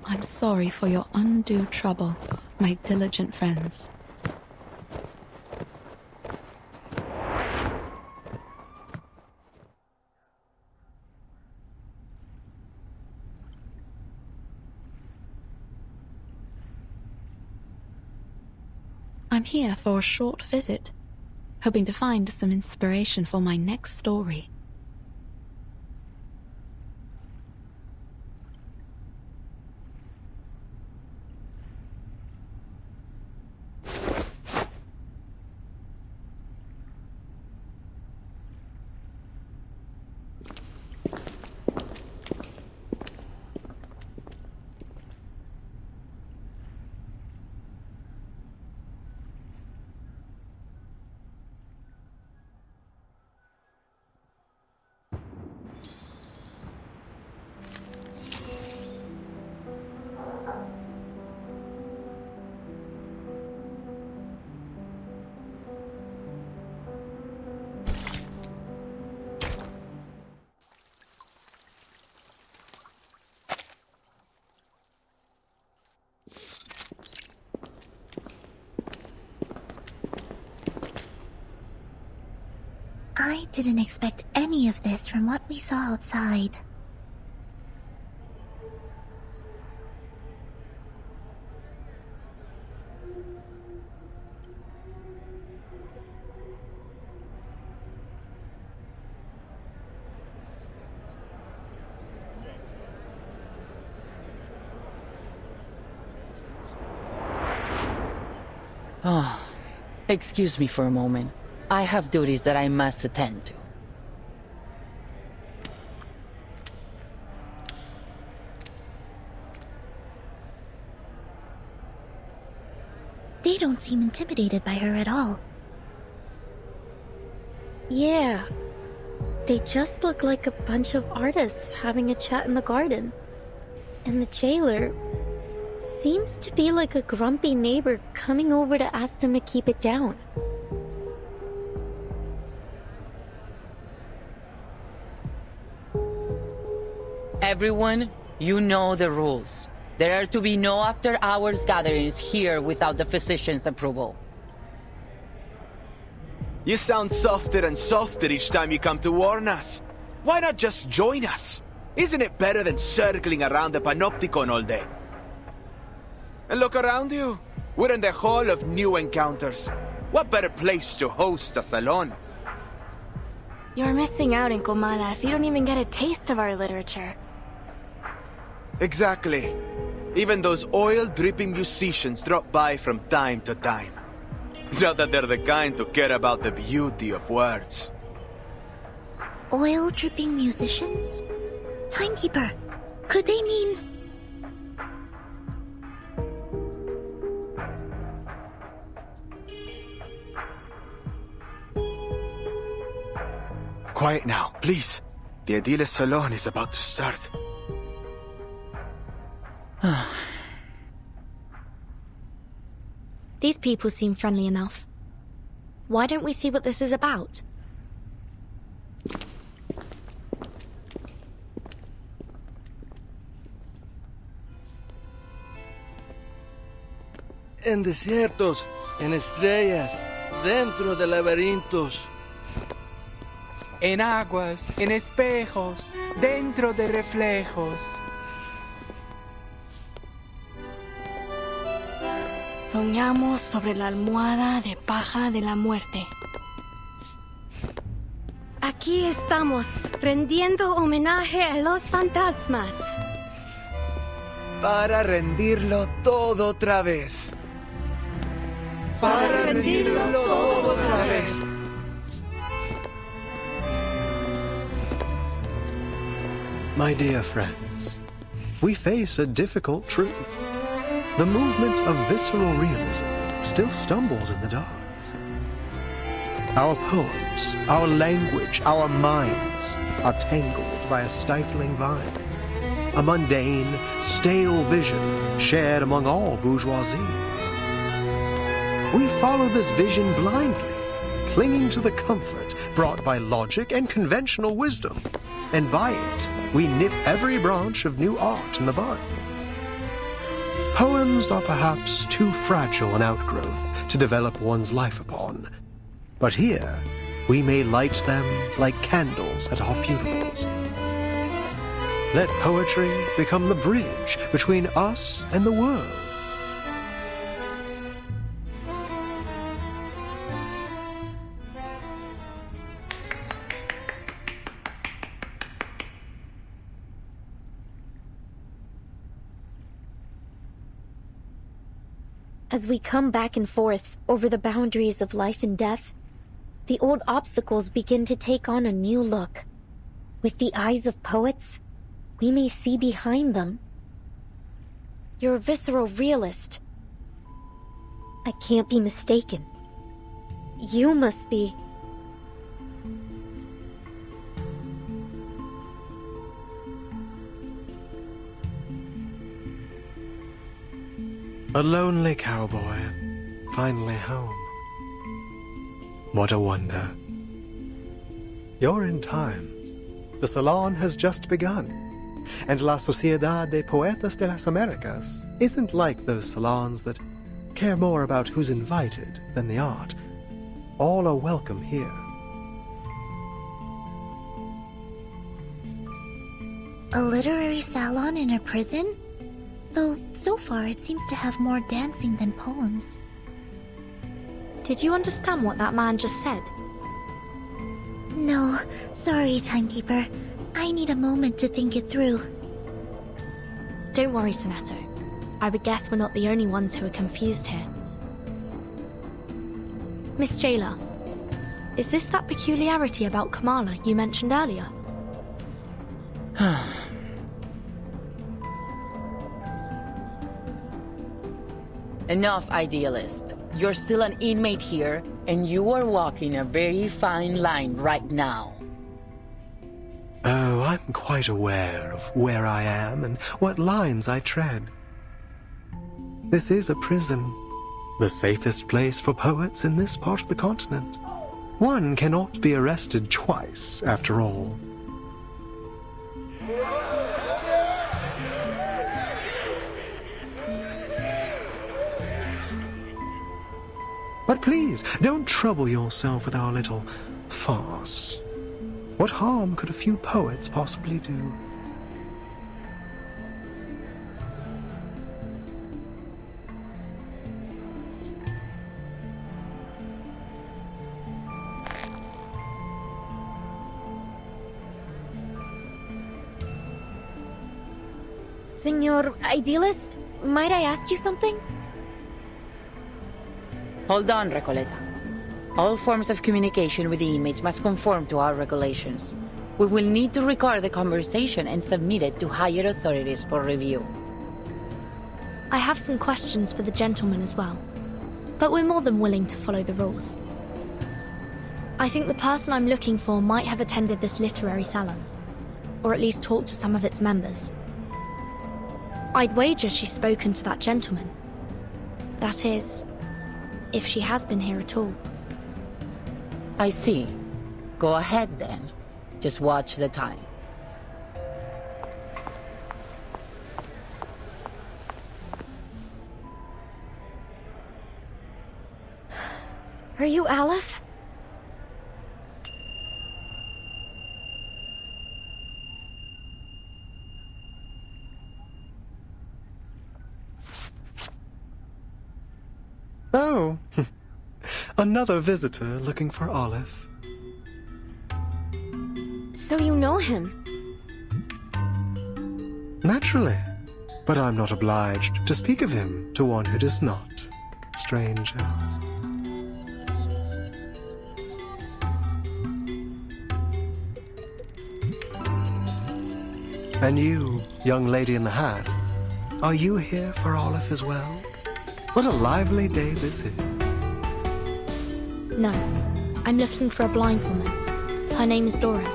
I'm sorry for your undue trouble, my diligent friends. I'm here for a short visit, hoping to find some inspiration for my next story. I didn't expect any of this from what we saw outside. Oh, excuse me for a moment. I have duties that I must attend to. They don't seem intimidated by her at all. Yeah. They just look like a bunch of artists having a chat in the garden. And the jailer seems to be like a grumpy neighbor coming over to ask them to keep it down. Everyone, you know the rules. There are to be no after-hours gatherings here without the physician's approval. You sound softer and softer each time you come to warn us. Why not just join us? Isn't it better than circling around the Panopticon all day? And look around you. We're in the Hall of New Encounters. What better place to host a salon? You're missing out in Comala if you don't even get a taste of our literature. Exactly. Even those oil-dripping musicians drop by from time to time. Not that they're the kind to care about the beauty of words. Oil-dripping musicians? Timekeeper, could they mean... Quiet now, please. The Ediles Salon is about to start. These people seem friendly enough. Why don't we see what this is about? En desiertos, en estrellas, dentro de laberintos. En aguas, en espejos, dentro de reflejos. Soñamos sobre la almohada de paja de la muerte. Aquí estamos, rendiendo homenaje a los fantasmas. Para rendirlo todo otra vez. Para rendirlo todo otra vez. My dear friends, we face a difficult truth. The movement of visceral realism still stumbles in the dark. Our poems, our language, our minds are tangled by a stifling vine. A mundane, stale vision shared among all bourgeoisie. We follow this vision blindly, clinging to the comfort brought by logic and conventional wisdom, and by it, we nip every branch of new art in the bud. Poems are perhaps too fragile an outgrowth to develop one's life upon, but here we may light them like candles at our funerals. Let poetry become the bridge between us and the world. As we come back and forth over the boundaries of life and death, the old obstacles begin to take on a new look. With the eyes of poets, we may see behind them. You're a visceral realist. I can't be mistaken. You must be... A lonely cowboy, finally home. What a wonder. You're in time. The salon has just begun. And La Sociedad de Poetas de las Americas isn't like those salons that care more about who's invited than the art. All are welcome here. A literary salon in a prison? Though, so far it seems to have more dancing than poems. Did you understand what that man just said? No, sorry, Timekeeper. I need a moment to think it through. Don't worry, Sonato. I would guess we're not the only ones who are confused here. Miss Jailer, is this that peculiarity about Kamala you mentioned earlier? Enough, idealist. You're still an inmate here, and you are walking a very fine line right now. Oh, I'm quite aware of where I am and what lines I tread. This is a prison, the safest place for poets in this part of the continent. One cannot be arrested twice, after all. But please, don't trouble yourself with our little farce. What harm could a few poets possibly do? Senor Idealist, might I ask you something? Hold on, Recoleta. All forms of communication with the inmates must conform to our regulations. We will need to record the conversation and submit it to higher authorities for review. I have some questions for the gentleman as well, but we're more than willing to follow the rules. I think the person I'm looking for might have attended this literary salon, or at least talked to some of its members. I'd wager she's spoken to that gentleman. That is, if she has been here at all. I see. Go ahead then. Just watch the time. Are you Aleph? Oh, another visitor looking for Olive. So you know him? Naturally, but I'm not obliged to speak of him to one who does not, stranger. And you, young lady in the hat, are you here for Olive as well? What a lively day this is. No, I'm looking for a blind woman. Her name is Doris.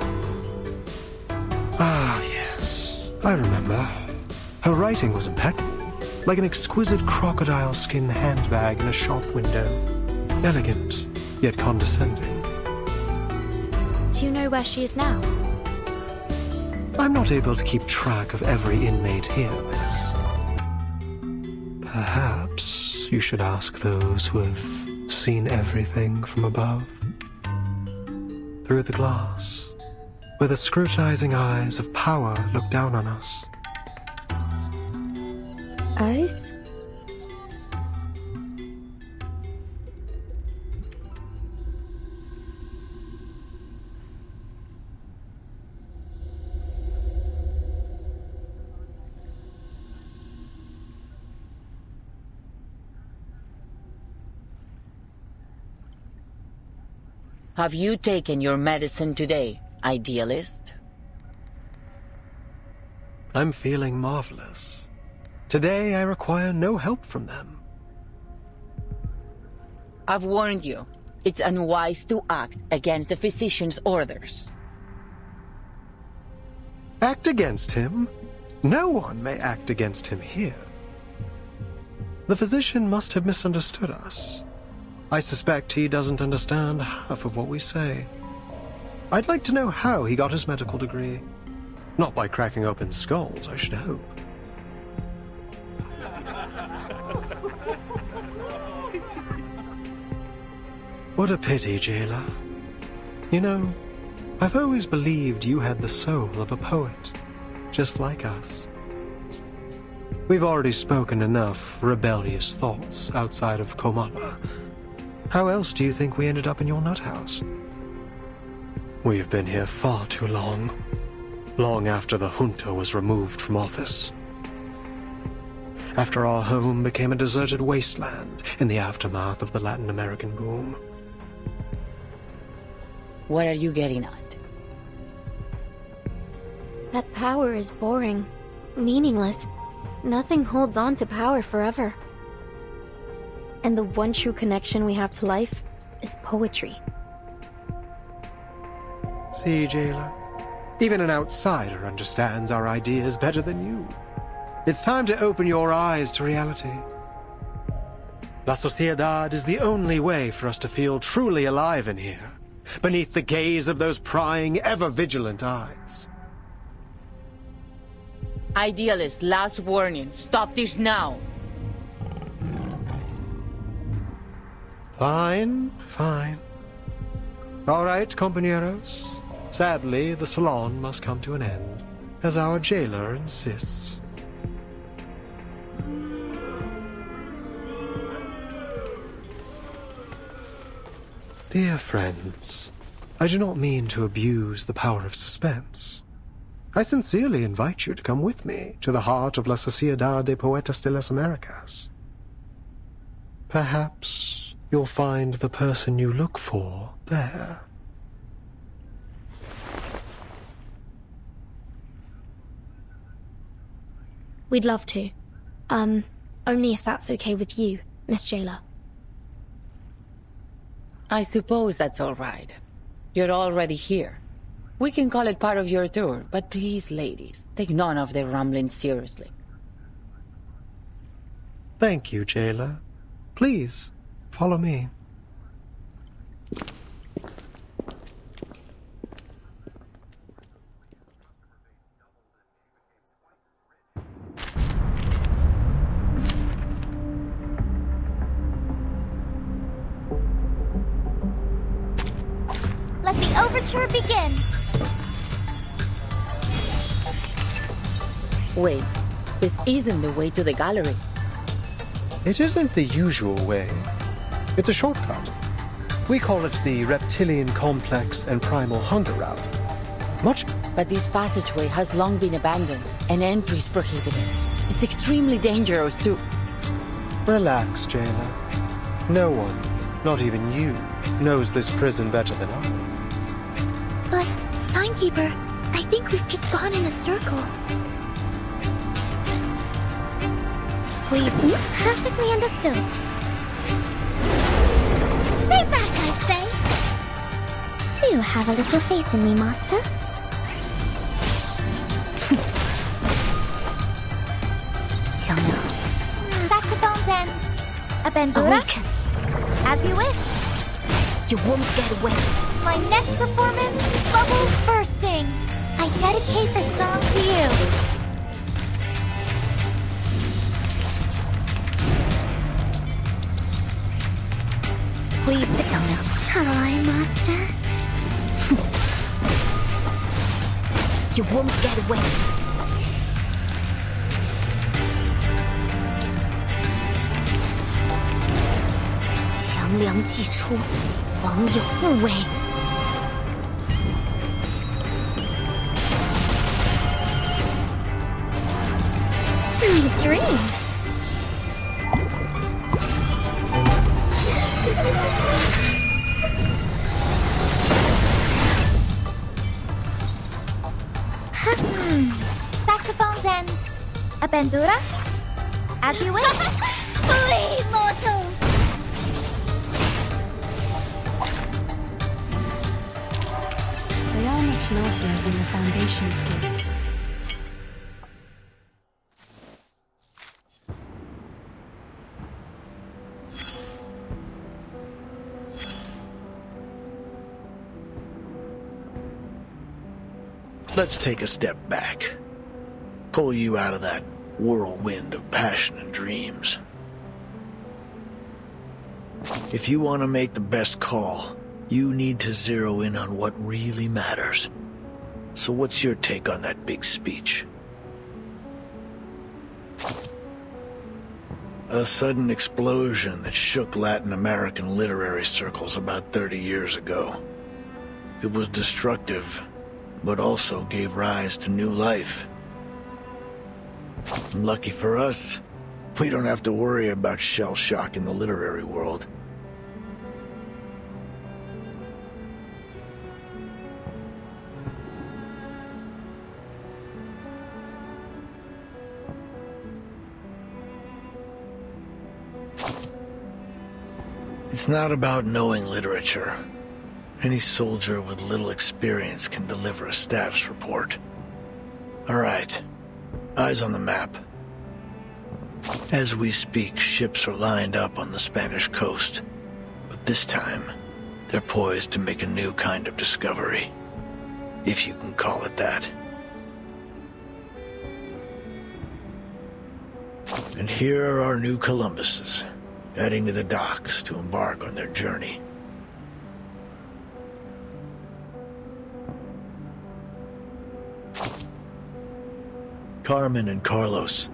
Ah, yes, I remember. Her writing was impeccable, like an exquisite crocodile skin handbag in a shop window. Elegant, yet condescending. Do you know where she is now? I'm not able to keep track of every inmate here, miss. Perhaps you should ask those who have seen everything from above. Through the glass, where the scrutinizing eyes of power look down on us. Eyes? Have you taken your medicine today, Idealist? I'm feeling marvelous. Today I require no help from them. I've warned you. It's unwise to act against the physician's orders. Act against him? No one may act against him here. The physician must have misunderstood us. I suspect he doesn't understand half of what we say. I'd like to know how he got his medical degree. Not by cracking open skulls, I should hope. What a pity, jailer. You know, I've always believed you had the soul of a poet, just like us. We've already spoken enough rebellious thoughts outside of Komala. How else do you think we ended up in your nut house? We've been here far too long. Long after the junta was removed from office. After our home became a deserted wasteland in the aftermath of the Latin American boom. What are you getting at? That power is boring, meaningless. Nothing holds on to power forever. And the one true connection we have to life is poetry. See, jailer? Even an outsider understands our ideas better than you. It's time to open your eyes to reality. La Sociedad is the only way for us to feel truly alive in here, beneath the gaze of those prying, ever-vigilant eyes. Idealist, last warning. Stop this now. Fine, fine. All right, compañeros. Sadly, the salon must come to an end, as our jailer insists. Dear friends, I do not mean to abuse the power of suspense. I sincerely invite you to come with me to the heart of La Sociedad de Poetas de las Americas. Perhaps you'll find the person you look for there. We'd love to. Only if that's okay with you, Miss Jailer. I suppose that's all right. You're already here. We can call it part of your tour, but please, ladies, take none of their rumblings seriously. Thank you, jailer. Please, follow me. Let the overture begin. Wait, this isn't the way to the gallery. It isn't the usual way. It's a shortcut. We call it the Reptilian Complex and Primal Hunger Route. But this passageway has long been abandoned, and entry is prohibited. It's extremely dangerous too. Relax, jailer. No one, not even you, knows this prison better than I. But, Timekeeper, I think we've just gone in a circle. Please, perfectly understood. Stay back, I say. Do have a little faith in me, Master. Saxophone's end. A bandura? As you wish. You won't get away. My next performance, bubbles bursting. I dedicate this song to you. Please tell me. Shall I, Master? You won't get away.强梁既出，王有不为。Sweet dreams. Saxophone's end. A bandura? As you wish. Flee, mortals! They are much naughtier than the Foundation's kids. Let's take a step back. Pull you out of that whirlwind of passion and dreams. If you want to make the best call, you need to zero in on what really matters. So what's your take on that big speech? A sudden explosion that shook Latin American literary circles about 30 years ago. It was destructive, but also gave rise to new life. Lucky for us, we don't have to worry about shell shock in the literary world. It's not about knowing literature. Any soldier with little experience can deliver a status report. All right, eyes on the map. As we speak, ships are lined up on the Spanish coast. But this time, they're poised to make a new kind of discovery. If you can call it that. And here are our new Columbuses. heading to the docks to embark on their journey. Carmen and Carlos,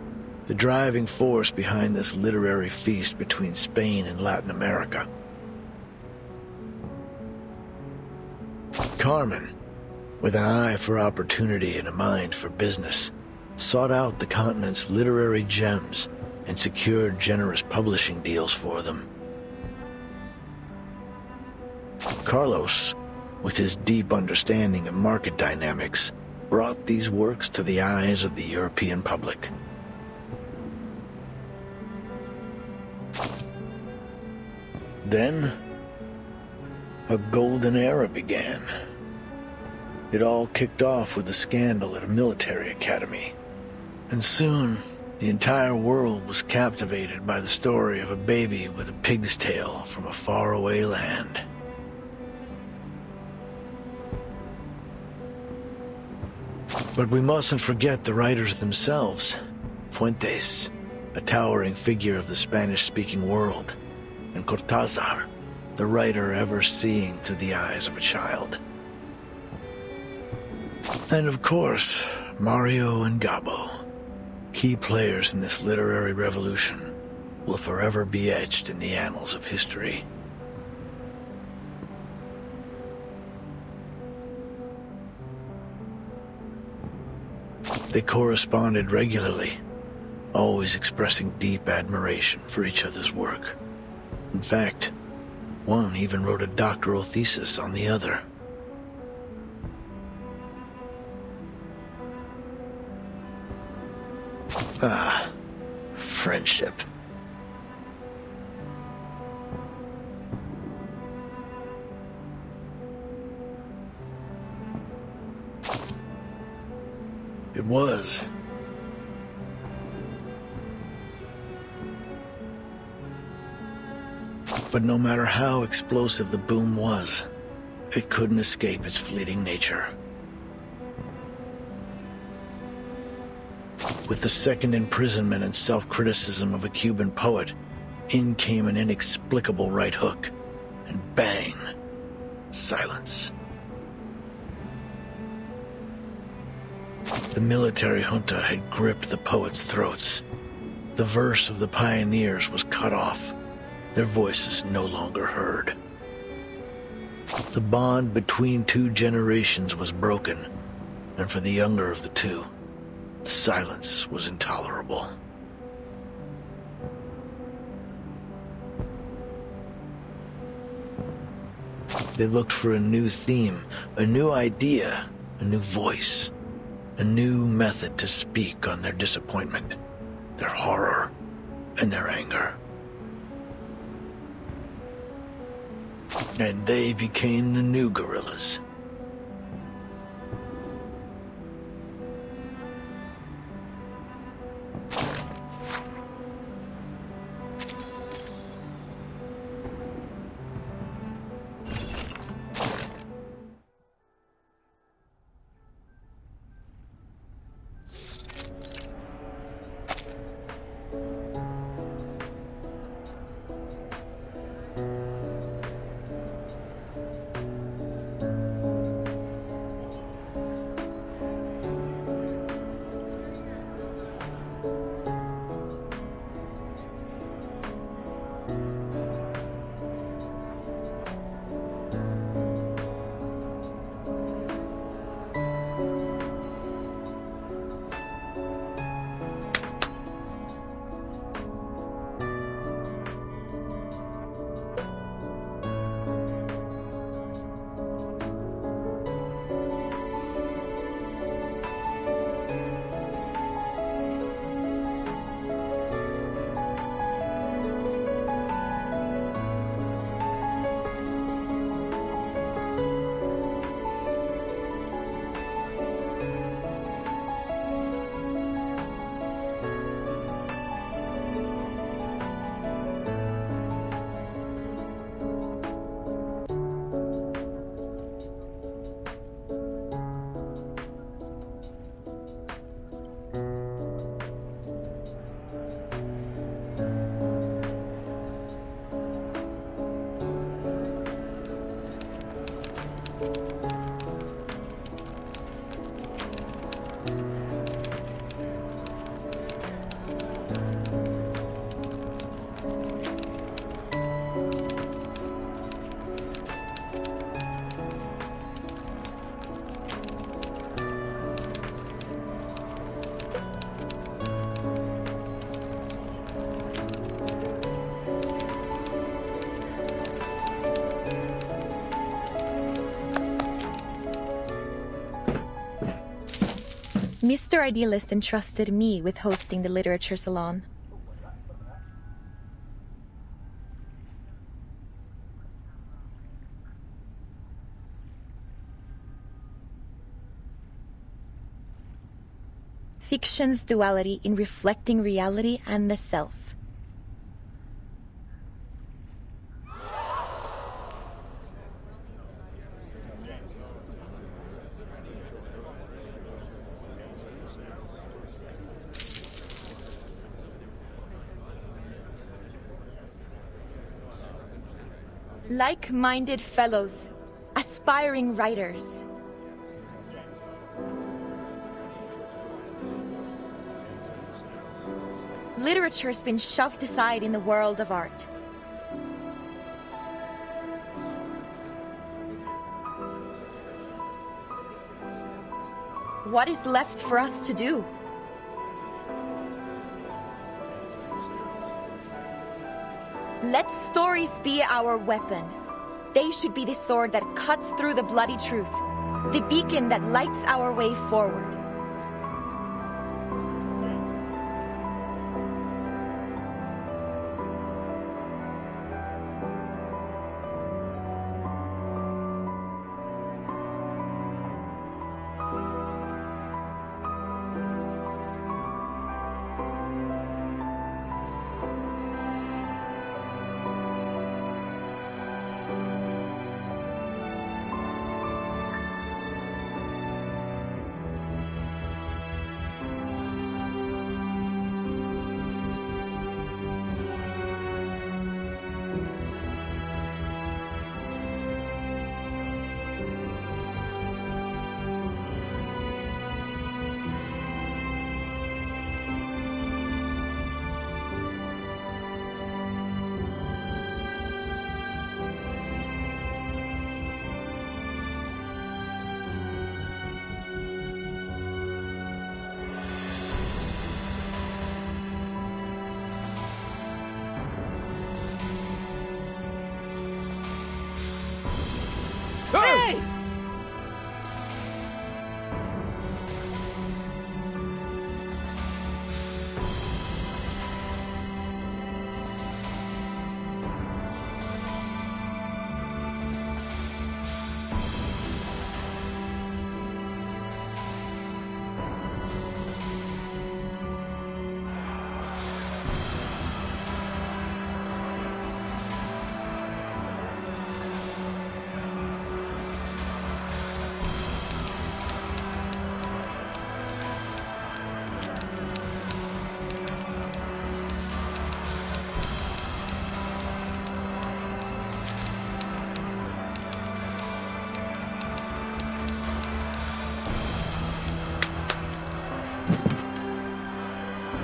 the driving force behind this literary feast between Spain and Latin America. Carmen, with an eye for opportunity and a mind for business, sought out the continent's literary gems and secured generous publishing deals for them. Carlos, with his deep understanding of market dynamics, brought these works to the eyes of the European public. Then, a golden era began. It all kicked off with a scandal at a military academy, and soon the entire world was captivated by the story of a baby with a pig's tail from a faraway land. But we mustn't forget the writers themselves. Fuentes, a towering figure of the Spanish-speaking world, and Cortázar, the writer ever seeing through the eyes of a child. And of course, Mario and Gabo, key players in this literary revolution, will forever be etched in the annals of history. They corresponded regularly, always expressing deep admiration for each other's work. In fact, one even wrote a doctoral thesis on the other. Ah, friendship. It was. But no matter how explosive the boom was, it couldn't escape its fleeting nature. With the second imprisonment and self-criticism of a Cuban poet, in came an inexplicable right hook, and bang, silence. The military junta had gripped the poets' throats. The verse of the pioneers was cut off, their voices no longer heard. The bond between two generations was broken, and for the younger of the two, the silence was intolerable. They looked for a new theme, a new idea, a new voice, a new method to speak on their disappointment, their horror, and their anger. And they became the new guerrillas. Mr. Idealist entrusted me with hosting the literature salon. Fiction's duality in reflecting reality and the self. Like-minded fellows, aspiring writers. Literature's been shoved aside in the world of art. What is left for us to do? Let stories be our weapon. They should be the sword that cuts through the bloody truth, the beacon that lights our way forward. Hey!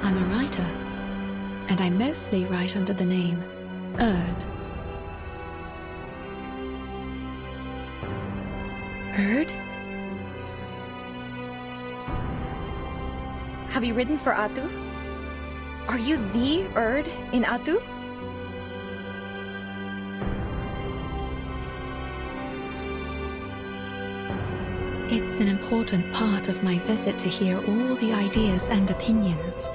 I'm a writer, and I mostly write under the name Erd. Erd? Have you written for Atu? Are you the Erd in Atu? It's an important part of my visit to hear all the ideas and opinions,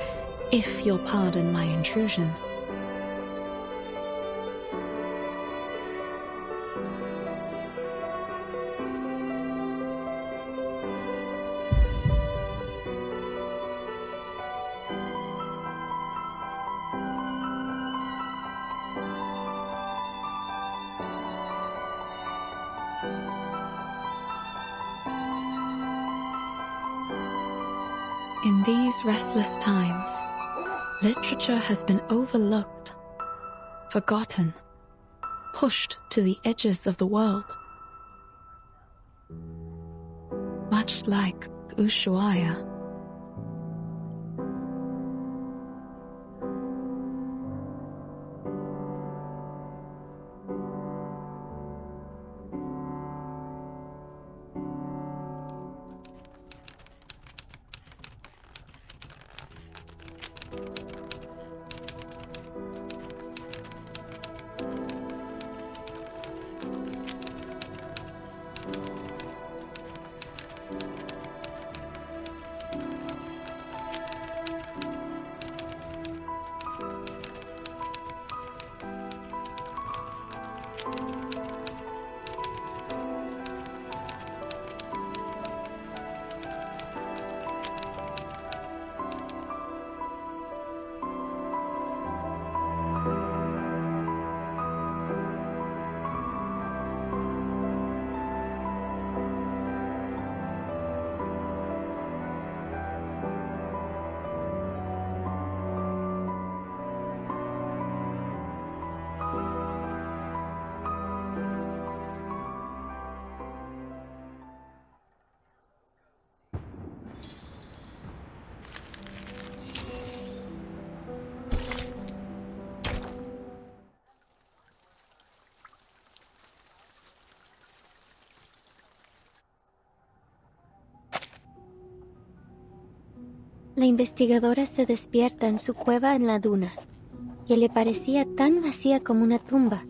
if you'll pardon my intrusion. In these restless times, literature has been overlooked, forgotten, pushed to the edges of the world. Much like Ushuaia. La investigadora se despierta en su cueva en la duna, que le parecía tan vacía como una tumba.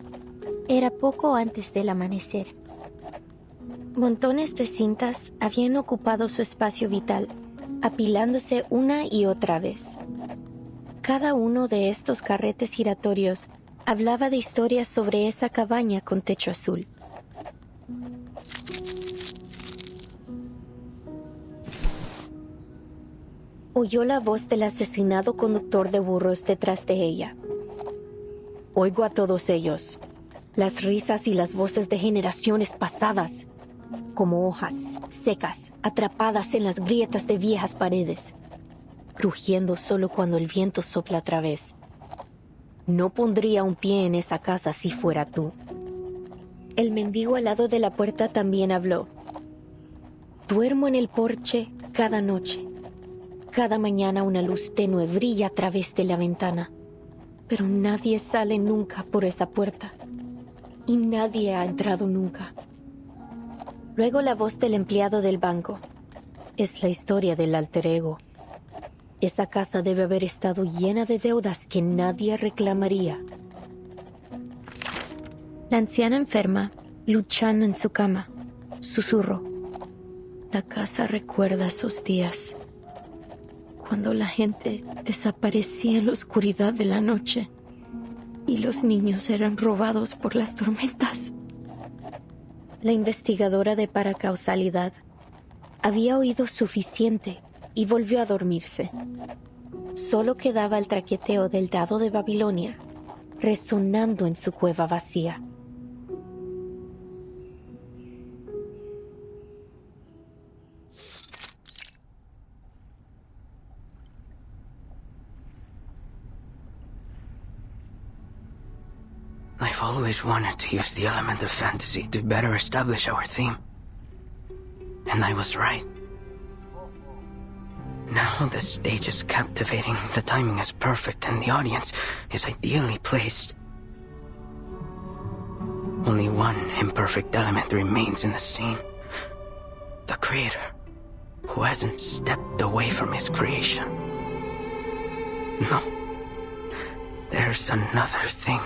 Era poco antes del amanecer. Montones de cintas habían ocupado su espacio vital, apilándose una y otra vez. Cada uno de estos carretes giratorios hablaba de historias sobre esa cabaña con techo azul. Oyó la voz del asesinado conductor de burros detrás de ella. Oigo a todos ellos, las risas y las voces de generaciones pasadas, como hojas secas atrapadas en las grietas de viejas paredes, crujiendo solo cuando el viento sopla otra vez. No pondría un pie en esa casa si fuera tú. El mendigo al lado de la puerta también habló. Duermo en el porche cada noche. Cada mañana una luz tenue brilla a través de la ventana, pero nadie sale nunca por esa puerta, y nadie ha entrado nunca. Luego la voz del empleado del banco. Es la historia del alter ego. Esa casa debe haber estado llena de deudas que nadie reclamaría. La anciana enferma, luchando en su cama, susurró. La casa recuerda esos días, cuando la gente desaparecía en la oscuridad de la noche y los niños eran robados por las tormentas. La investigadora de paracausalidad había oído suficiente y volvió a dormirse. Solo quedaba el traqueteo del dado de Babilonia, resonando en su cueva vacía. I've always wanted to use the element of fantasy to better establish our theme. And I was right. Now the stage is captivating, the timing is perfect, and the audience is ideally placed. Only one imperfect element remains in the scene. The creator, who hasn't stepped away from his creation. No. There's another thing.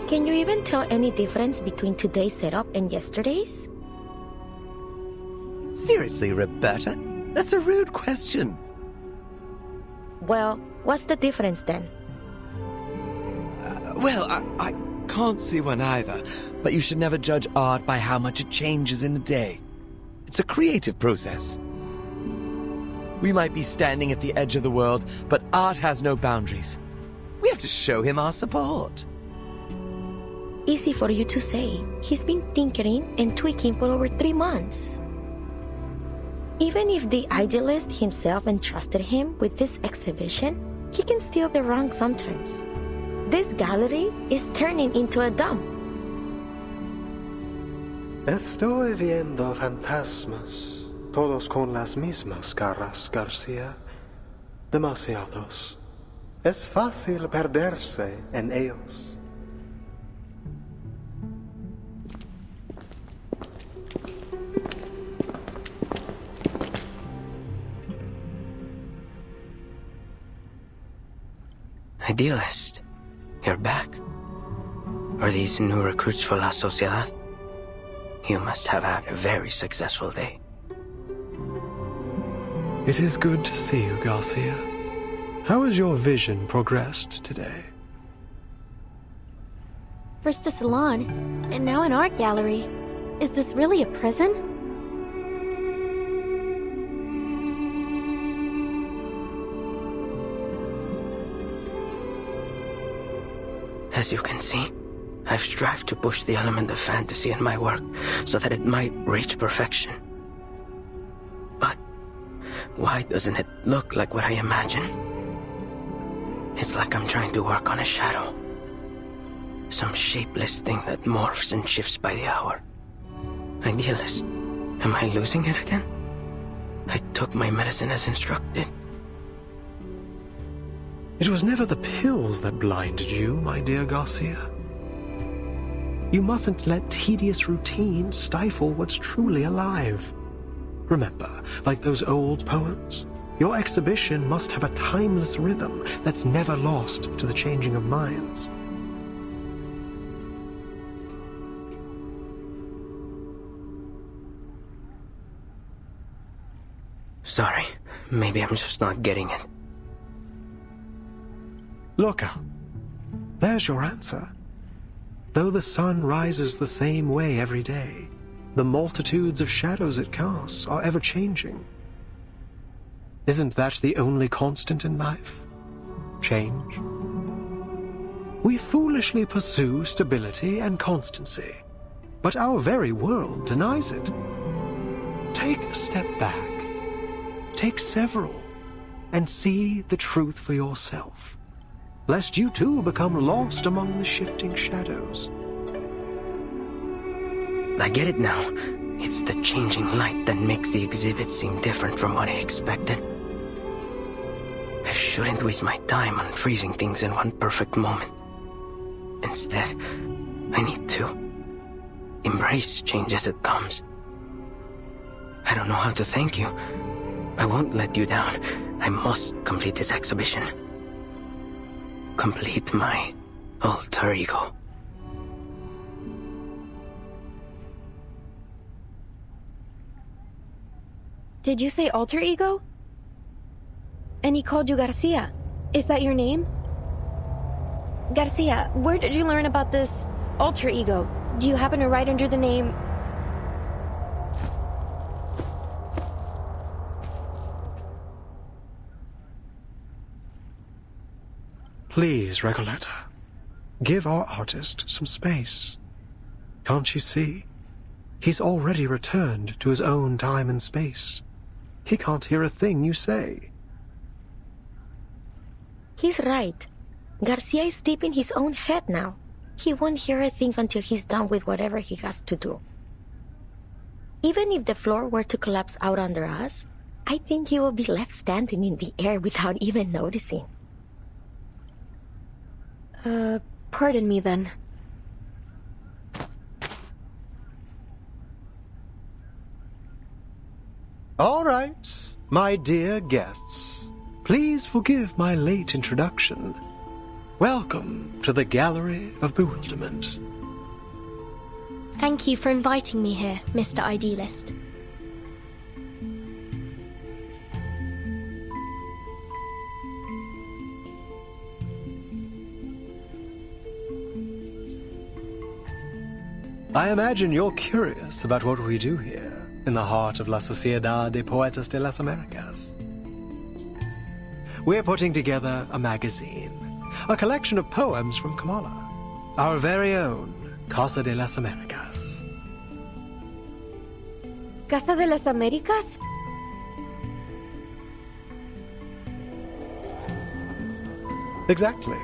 Can you even tell any difference between today's setup and yesterday's? Seriously, Roberta? That's a rude question. Well, what's the difference then? I can't see one either, but you should never judge art by how much it changes in a day. It's a creative process. We might be standing at the edge of the world, but art has no boundaries. We have to show him our support. Easy for you to say. He's been tinkering and tweaking for over 3 months. Even if the idealist himself entrusted him with this exhibition, he can still be wrong sometimes. This gallery is turning into a dump. Estoy viendo fantasmas, todos con las mismas caras, García. Demasiados. Es fácil perderse en ellos. Idealist, you're back. Are these new recruits for La Sociedad? You must have had a very successful day. It is good to see you, Garcia. How has your vision progressed today? First a salon, and now an art gallery. Is this really a prison? As you can see, I've strived to push the element of fantasy in my work so that it might reach perfection. But why doesn't it look like what I imagine? It's like I'm trying to work on a shadow. Some shapeless thing that morphs and shifts by the hour. Idealist, am I losing it again? I took my medicine as instructed. It was never the pills that blinded you, my dear Garcia. You mustn't let tedious routine stifle what's truly alive. Remember, like those old poets, your exhibition must have a timeless rhythm that's never lost to the changing of minds. Sorry, maybe I'm just not getting it. Look out. There's your answer. Though the sun rises the same way every day, the multitudes of shadows it casts are ever changing. Isn't that the only constant in life? Change. We foolishly pursue stability and constancy, but our very world denies it. Take a step back. Take several, and see the truth for yourself, lest you too become lost among the shifting shadows. I get it now. It's the changing light that makes the exhibit seem different from what I expected. I shouldn't waste my time on freezing things in one perfect moment. Instead, I need to embrace change as it comes. I don't know how to thank you. I won't let you down. I must complete this exhibition. Complete my alter ego. Did you say alter ego? And he called you Garcia. Is that your name? Garcia, where did you learn about this alter ego? Do you happen to write under the name... Please, Recoleta, give our artist some space. Can't you see? He's already returned to his own time and space. He can't hear a thing you say. He's right. Garcia is deep in his own head now. He won't hear a thing until he's done with whatever he has to do. Even if the floor were to collapse out under us, I think he will be left standing in the air without even noticing. Pardon me then. All right, my dear guests. Please forgive my late introduction. Welcome to the Gallery of Bewilderment. Thank you for inviting me here, Mr. Idealist. I imagine you're curious about what we do here in the heart of La Sociedad de Poetas de las Americas. We're putting together a magazine, a collection of poems from Kamala, our very own Casa de las Americas. ¿Casa de las Américas? Exactly.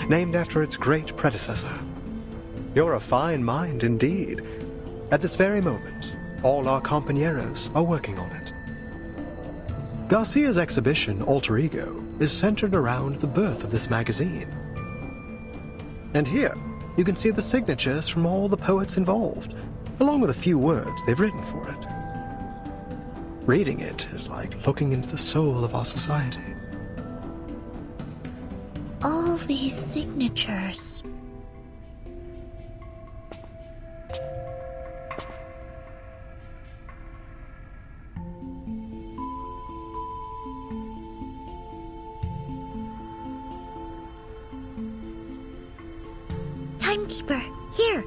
Named after its great predecessor. You're a fine mind indeed. At this very moment, all our compañeros are working on it. Garcia's exhibition, Alter Ego, is centered around the birth of this magazine. And here, you can see the signatures from all the poets involved, along with a few words they've written for it. Reading it is like looking into the soul of our society. All these signatures. Timekeeper, here!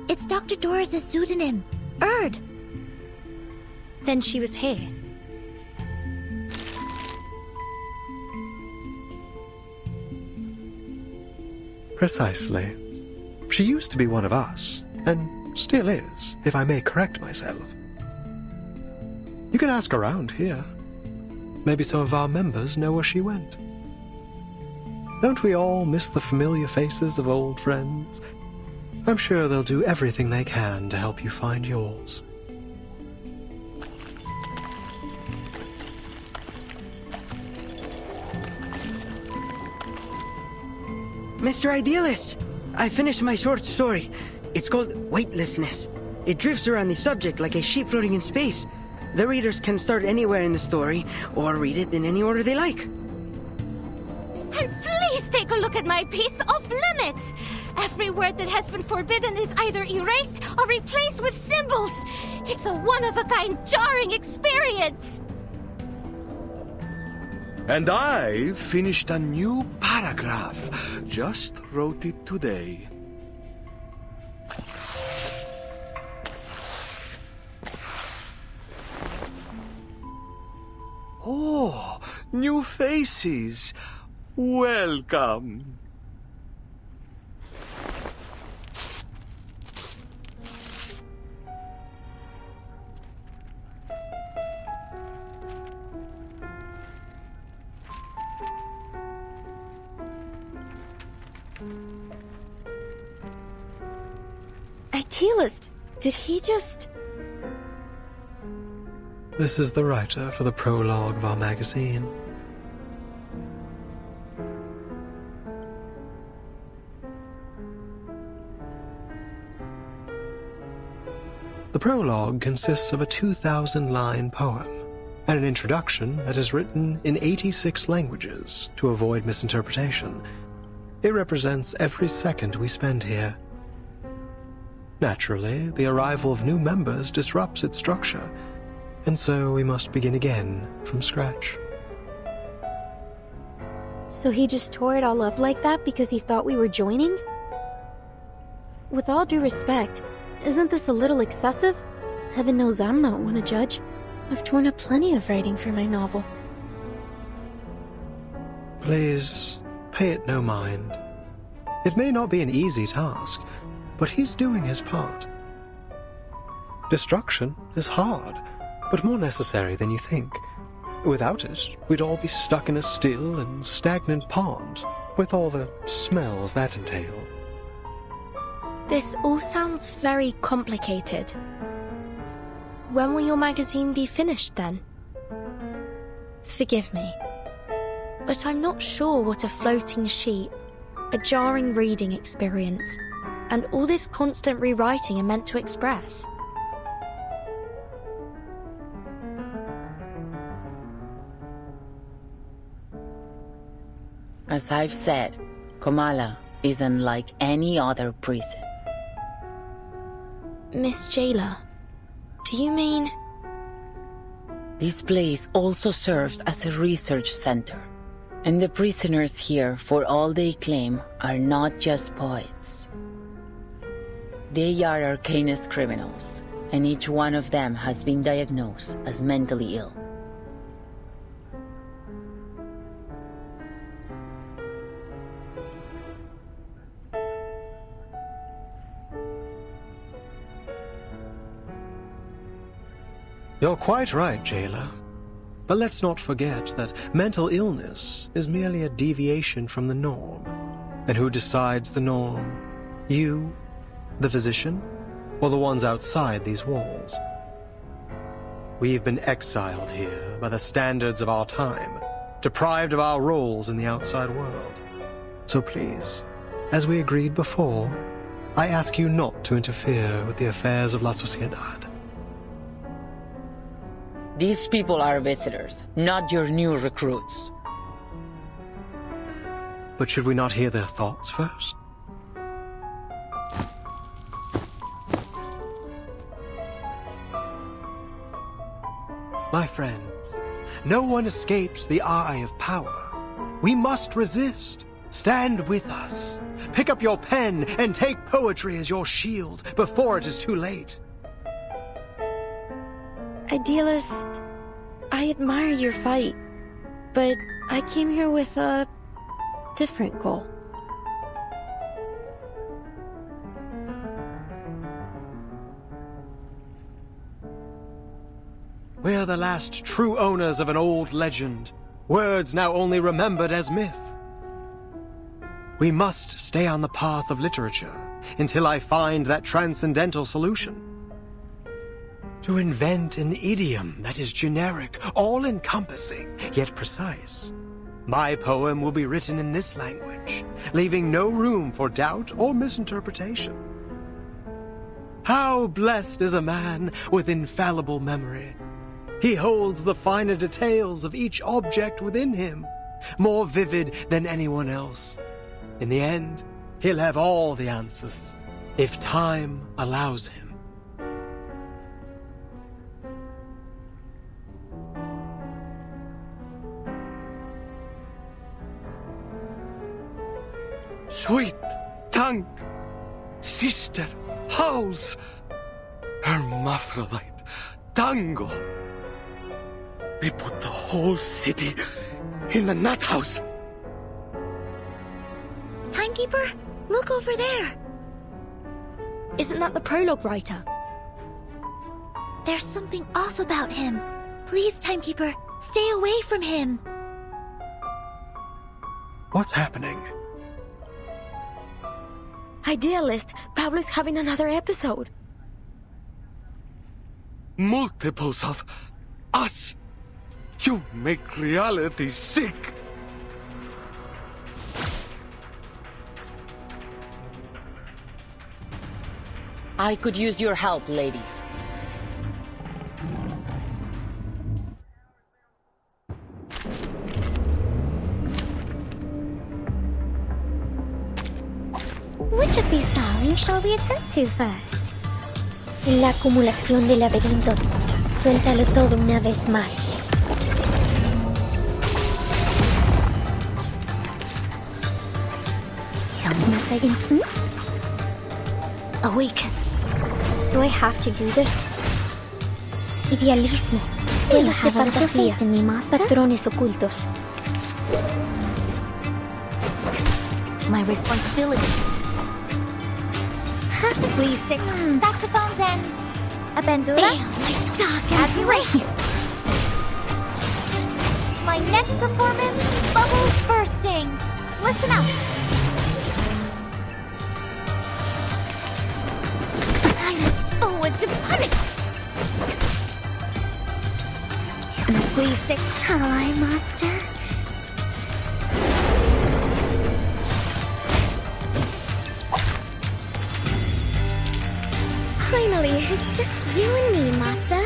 It's Dr. Doris' pseudonym, Erd. Then she was here. Precisely. She used to be one of us, and still is, if I may correct myself. You can ask around here. Maybe some of our members know where she went. Don't we all miss the familiar faces of old friends? I'm sure they'll do everything they can to help you find yours. Mr. Idealist! I finished my short story. It's called Weightlessness. It drifts around the subject like a sheep floating in space. The readers can start anywhere in the story, or read it in any order they like. And please take a look at my piece of limits! Every word that has been forbidden is either erased or replaced with symbols. It's a one-of-a-kind, jarring experience! And I finished a new paragraph. Just wrote it today. Oh, new faces. Welcome. Idealist, did he just... This is the writer for the prologue of our magazine. The prologue consists of a 2,000-line poem and an introduction that is written in 86 languages to avoid misinterpretation. It represents every second we spend here. Naturally, the arrival of new members disrupts its structure, and so we must begin again from scratch. So he just tore it all up like that because he thought we were joining? With all due respect, isn't this a little excessive? Heaven knows I'm not one to judge. I've torn up plenty of writing for my novel. Please, pay it no mind. It may not be an easy task, but he's doing his part. Destruction is hard, but more necessary than you think. Without it, we'd all be stuck in a still and stagnant pond, with all the smells that entail. This all sounds very complicated. When will your magazine be finished, then? Forgive me, but I'm not sure what a floating sheet, a jarring reading experience, and all this constant rewriting are meant to express. As I've said, Komala is unlike any other prison. Miss Jailer, do you mean... This place also serves as a research center. And the prisoners here, for all they claim, are not just poets. They are arcanist criminals, and each one of them has been diagnosed as mentally ill. You're quite right, Jailer. But let's not forget that mental illness is merely a deviation from the norm. And who decides the norm? You, the physician, or the ones outside these walls? We've been exiled here by the standards of our time, deprived of our roles in the outside world. So please, as we agreed before, I ask you not to interfere with the affairs of La Sociedad. These people are visitors, not your new recruits. But should we not hear their thoughts first? My friends, no one escapes the eye of power. We must resist. Stand with us. Pick up your pen and take poetry as your shield before it is too late. Idealist, I admire your fight, but I came here with a different goal. We're the last true owners of an old legend, words now only remembered as myth. We must stay on the path of literature until I find that transcendental solution. To invent an idiom that is generic, all-encompassing, yet precise. My poem will be written in this language. knowledge, leaving no room for doubt or misinterpretation. How blessed is a man with infallible memory! He holds the finer details of each object within him, more vivid than anyone else. In the end, he'll have all the answers, if time allows him. Sweet tongue, sister howls, hermaphrodite, tango. They put the whole city in the nut house. Timekeeper, look over there. Isn't that the prologue writer? There's something off about him. Please, Timekeeper, stay away from him. What's happening? Idealist, Pablo's having another episode. Multiples of us. You make reality sick. I could use your help, ladies. Which of these darlings shall we attend to first? La acumulación de laberintos. Suéltalo todo una vez más. Una second. Awaken. Do I have to do this? Idealismo. Cielos de fantasía. Patrones ocultos. My responsibility. Please stick. Saxophone's end. A bandura? As you wish. My next performance, bubbles bursting. Listen up. I look forward to punishment. Please stick. Shall I, Master? Finally, it's just you and me, Master.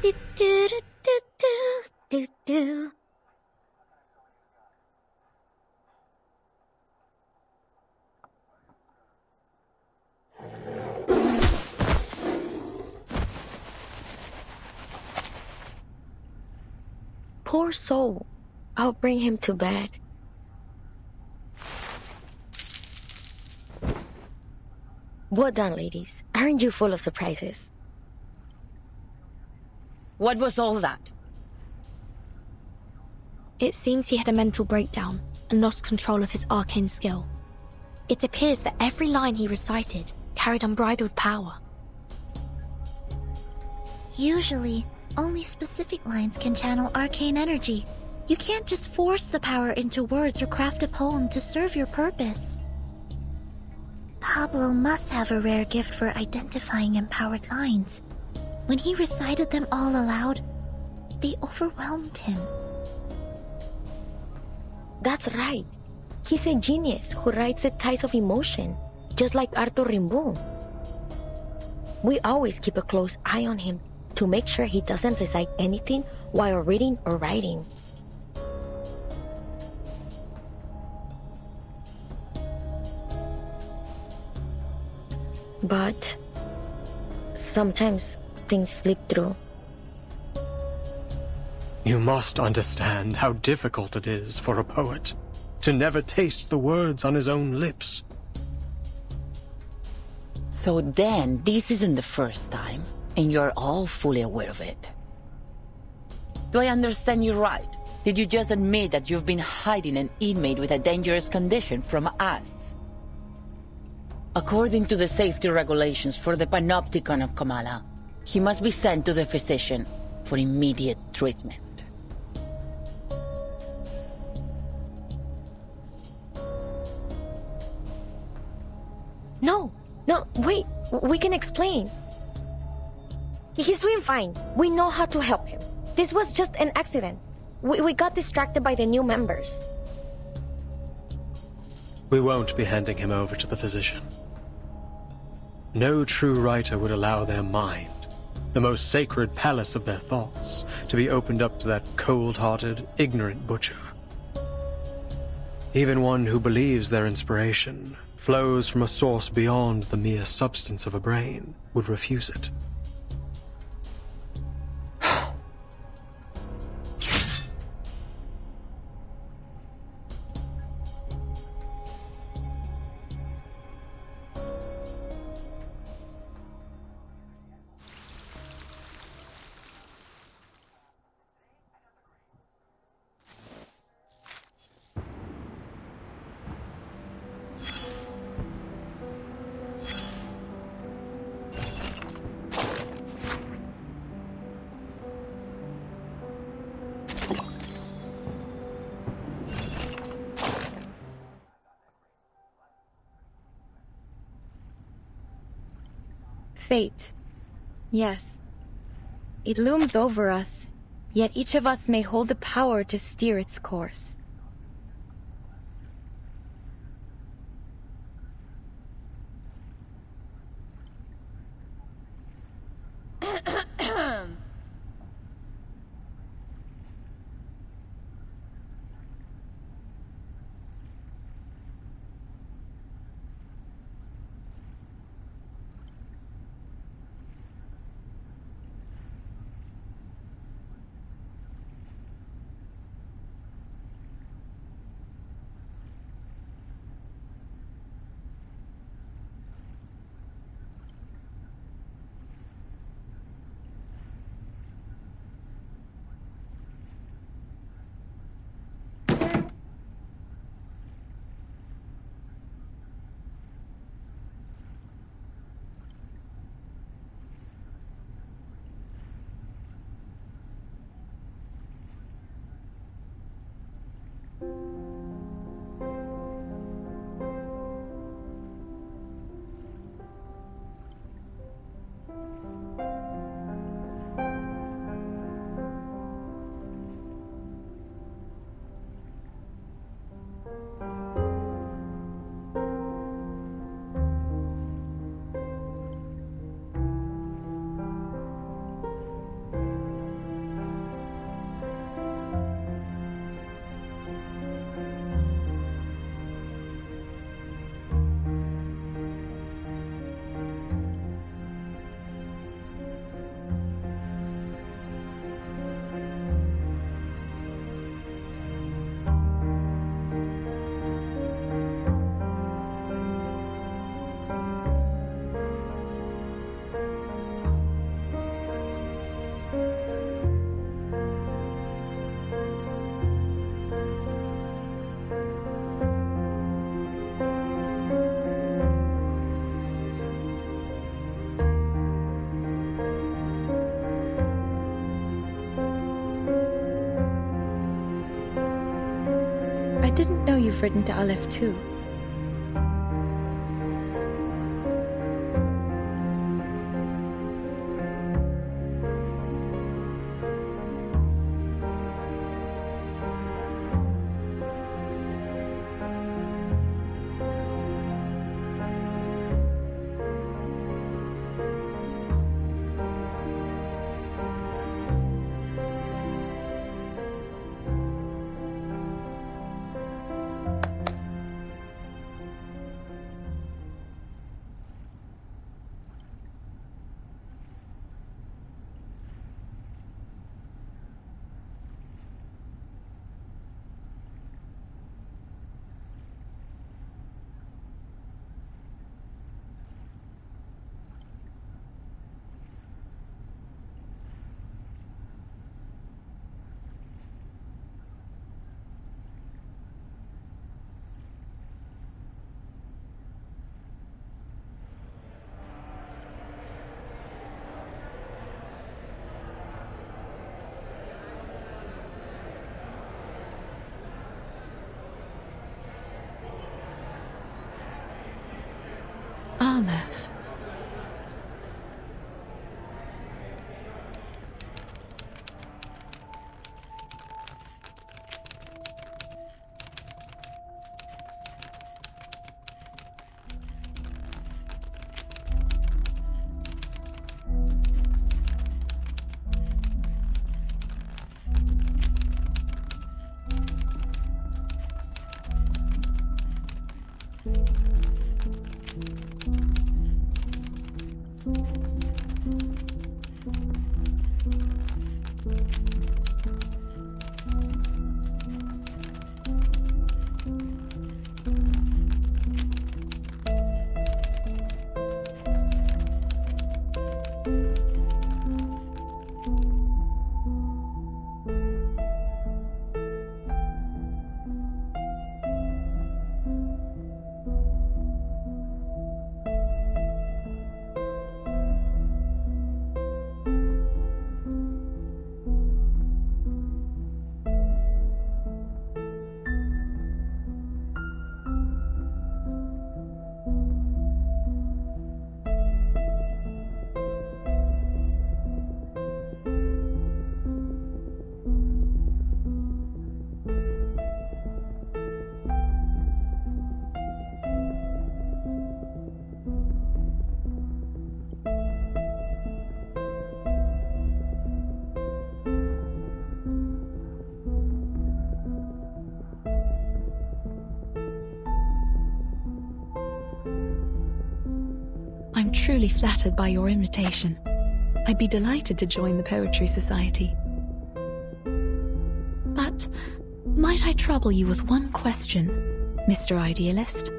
Do do do do do do do. Poor soul. I'll bring him to bed. Well done, ladies. Aren't you full of surprises? What was all that? It seems he had a mental breakdown and lost control of his arcane skill. It appears that every line he recited carried unbridled power. Usually, only specific lines can channel arcane energy. You can't just force the power into words or craft a poem to serve your purpose. Pablo must have a rare gift for identifying empowered lines. When he recited them all aloud, they overwhelmed him. That's right. He's a genius who writes the ties of emotion, just like Arthur Rimbaud. We always keep a close eye on him to make sure he doesn't recite anything while reading or writing. But sometimes things slip through. You must understand how difficult it is for a poet to never taste the words on his own lips. So then, this isn't the first time, and you're all fully aware of it. Do I understand you right? Did you just admit that you've been hiding an inmate with a dangerous condition from us? According to the safety regulations for the Panopticon of Kamala, he must be sent to the physician for immediate treatment. No, wait, we can explain. He's doing fine. We know how to help him. This was just an accident. We got distracted by the new members. We won't be handing him over to the physician. No true writer would allow their mind, the most sacred palace of their thoughts, to be opened up to that cold-hearted, ignorant butcher. Even one who believes their inspiration flows from a source beyond the mere substance of a brain would refuse it. Fate. Yes. It looms over us, yet each of us may hold the power to steer its course. I didn't know you've written to Aleph too. Aleph. I'm truly flattered by your invitation. I'd be delighted to join the Poetry Society. But might I trouble you with one question, Mr. Idealist?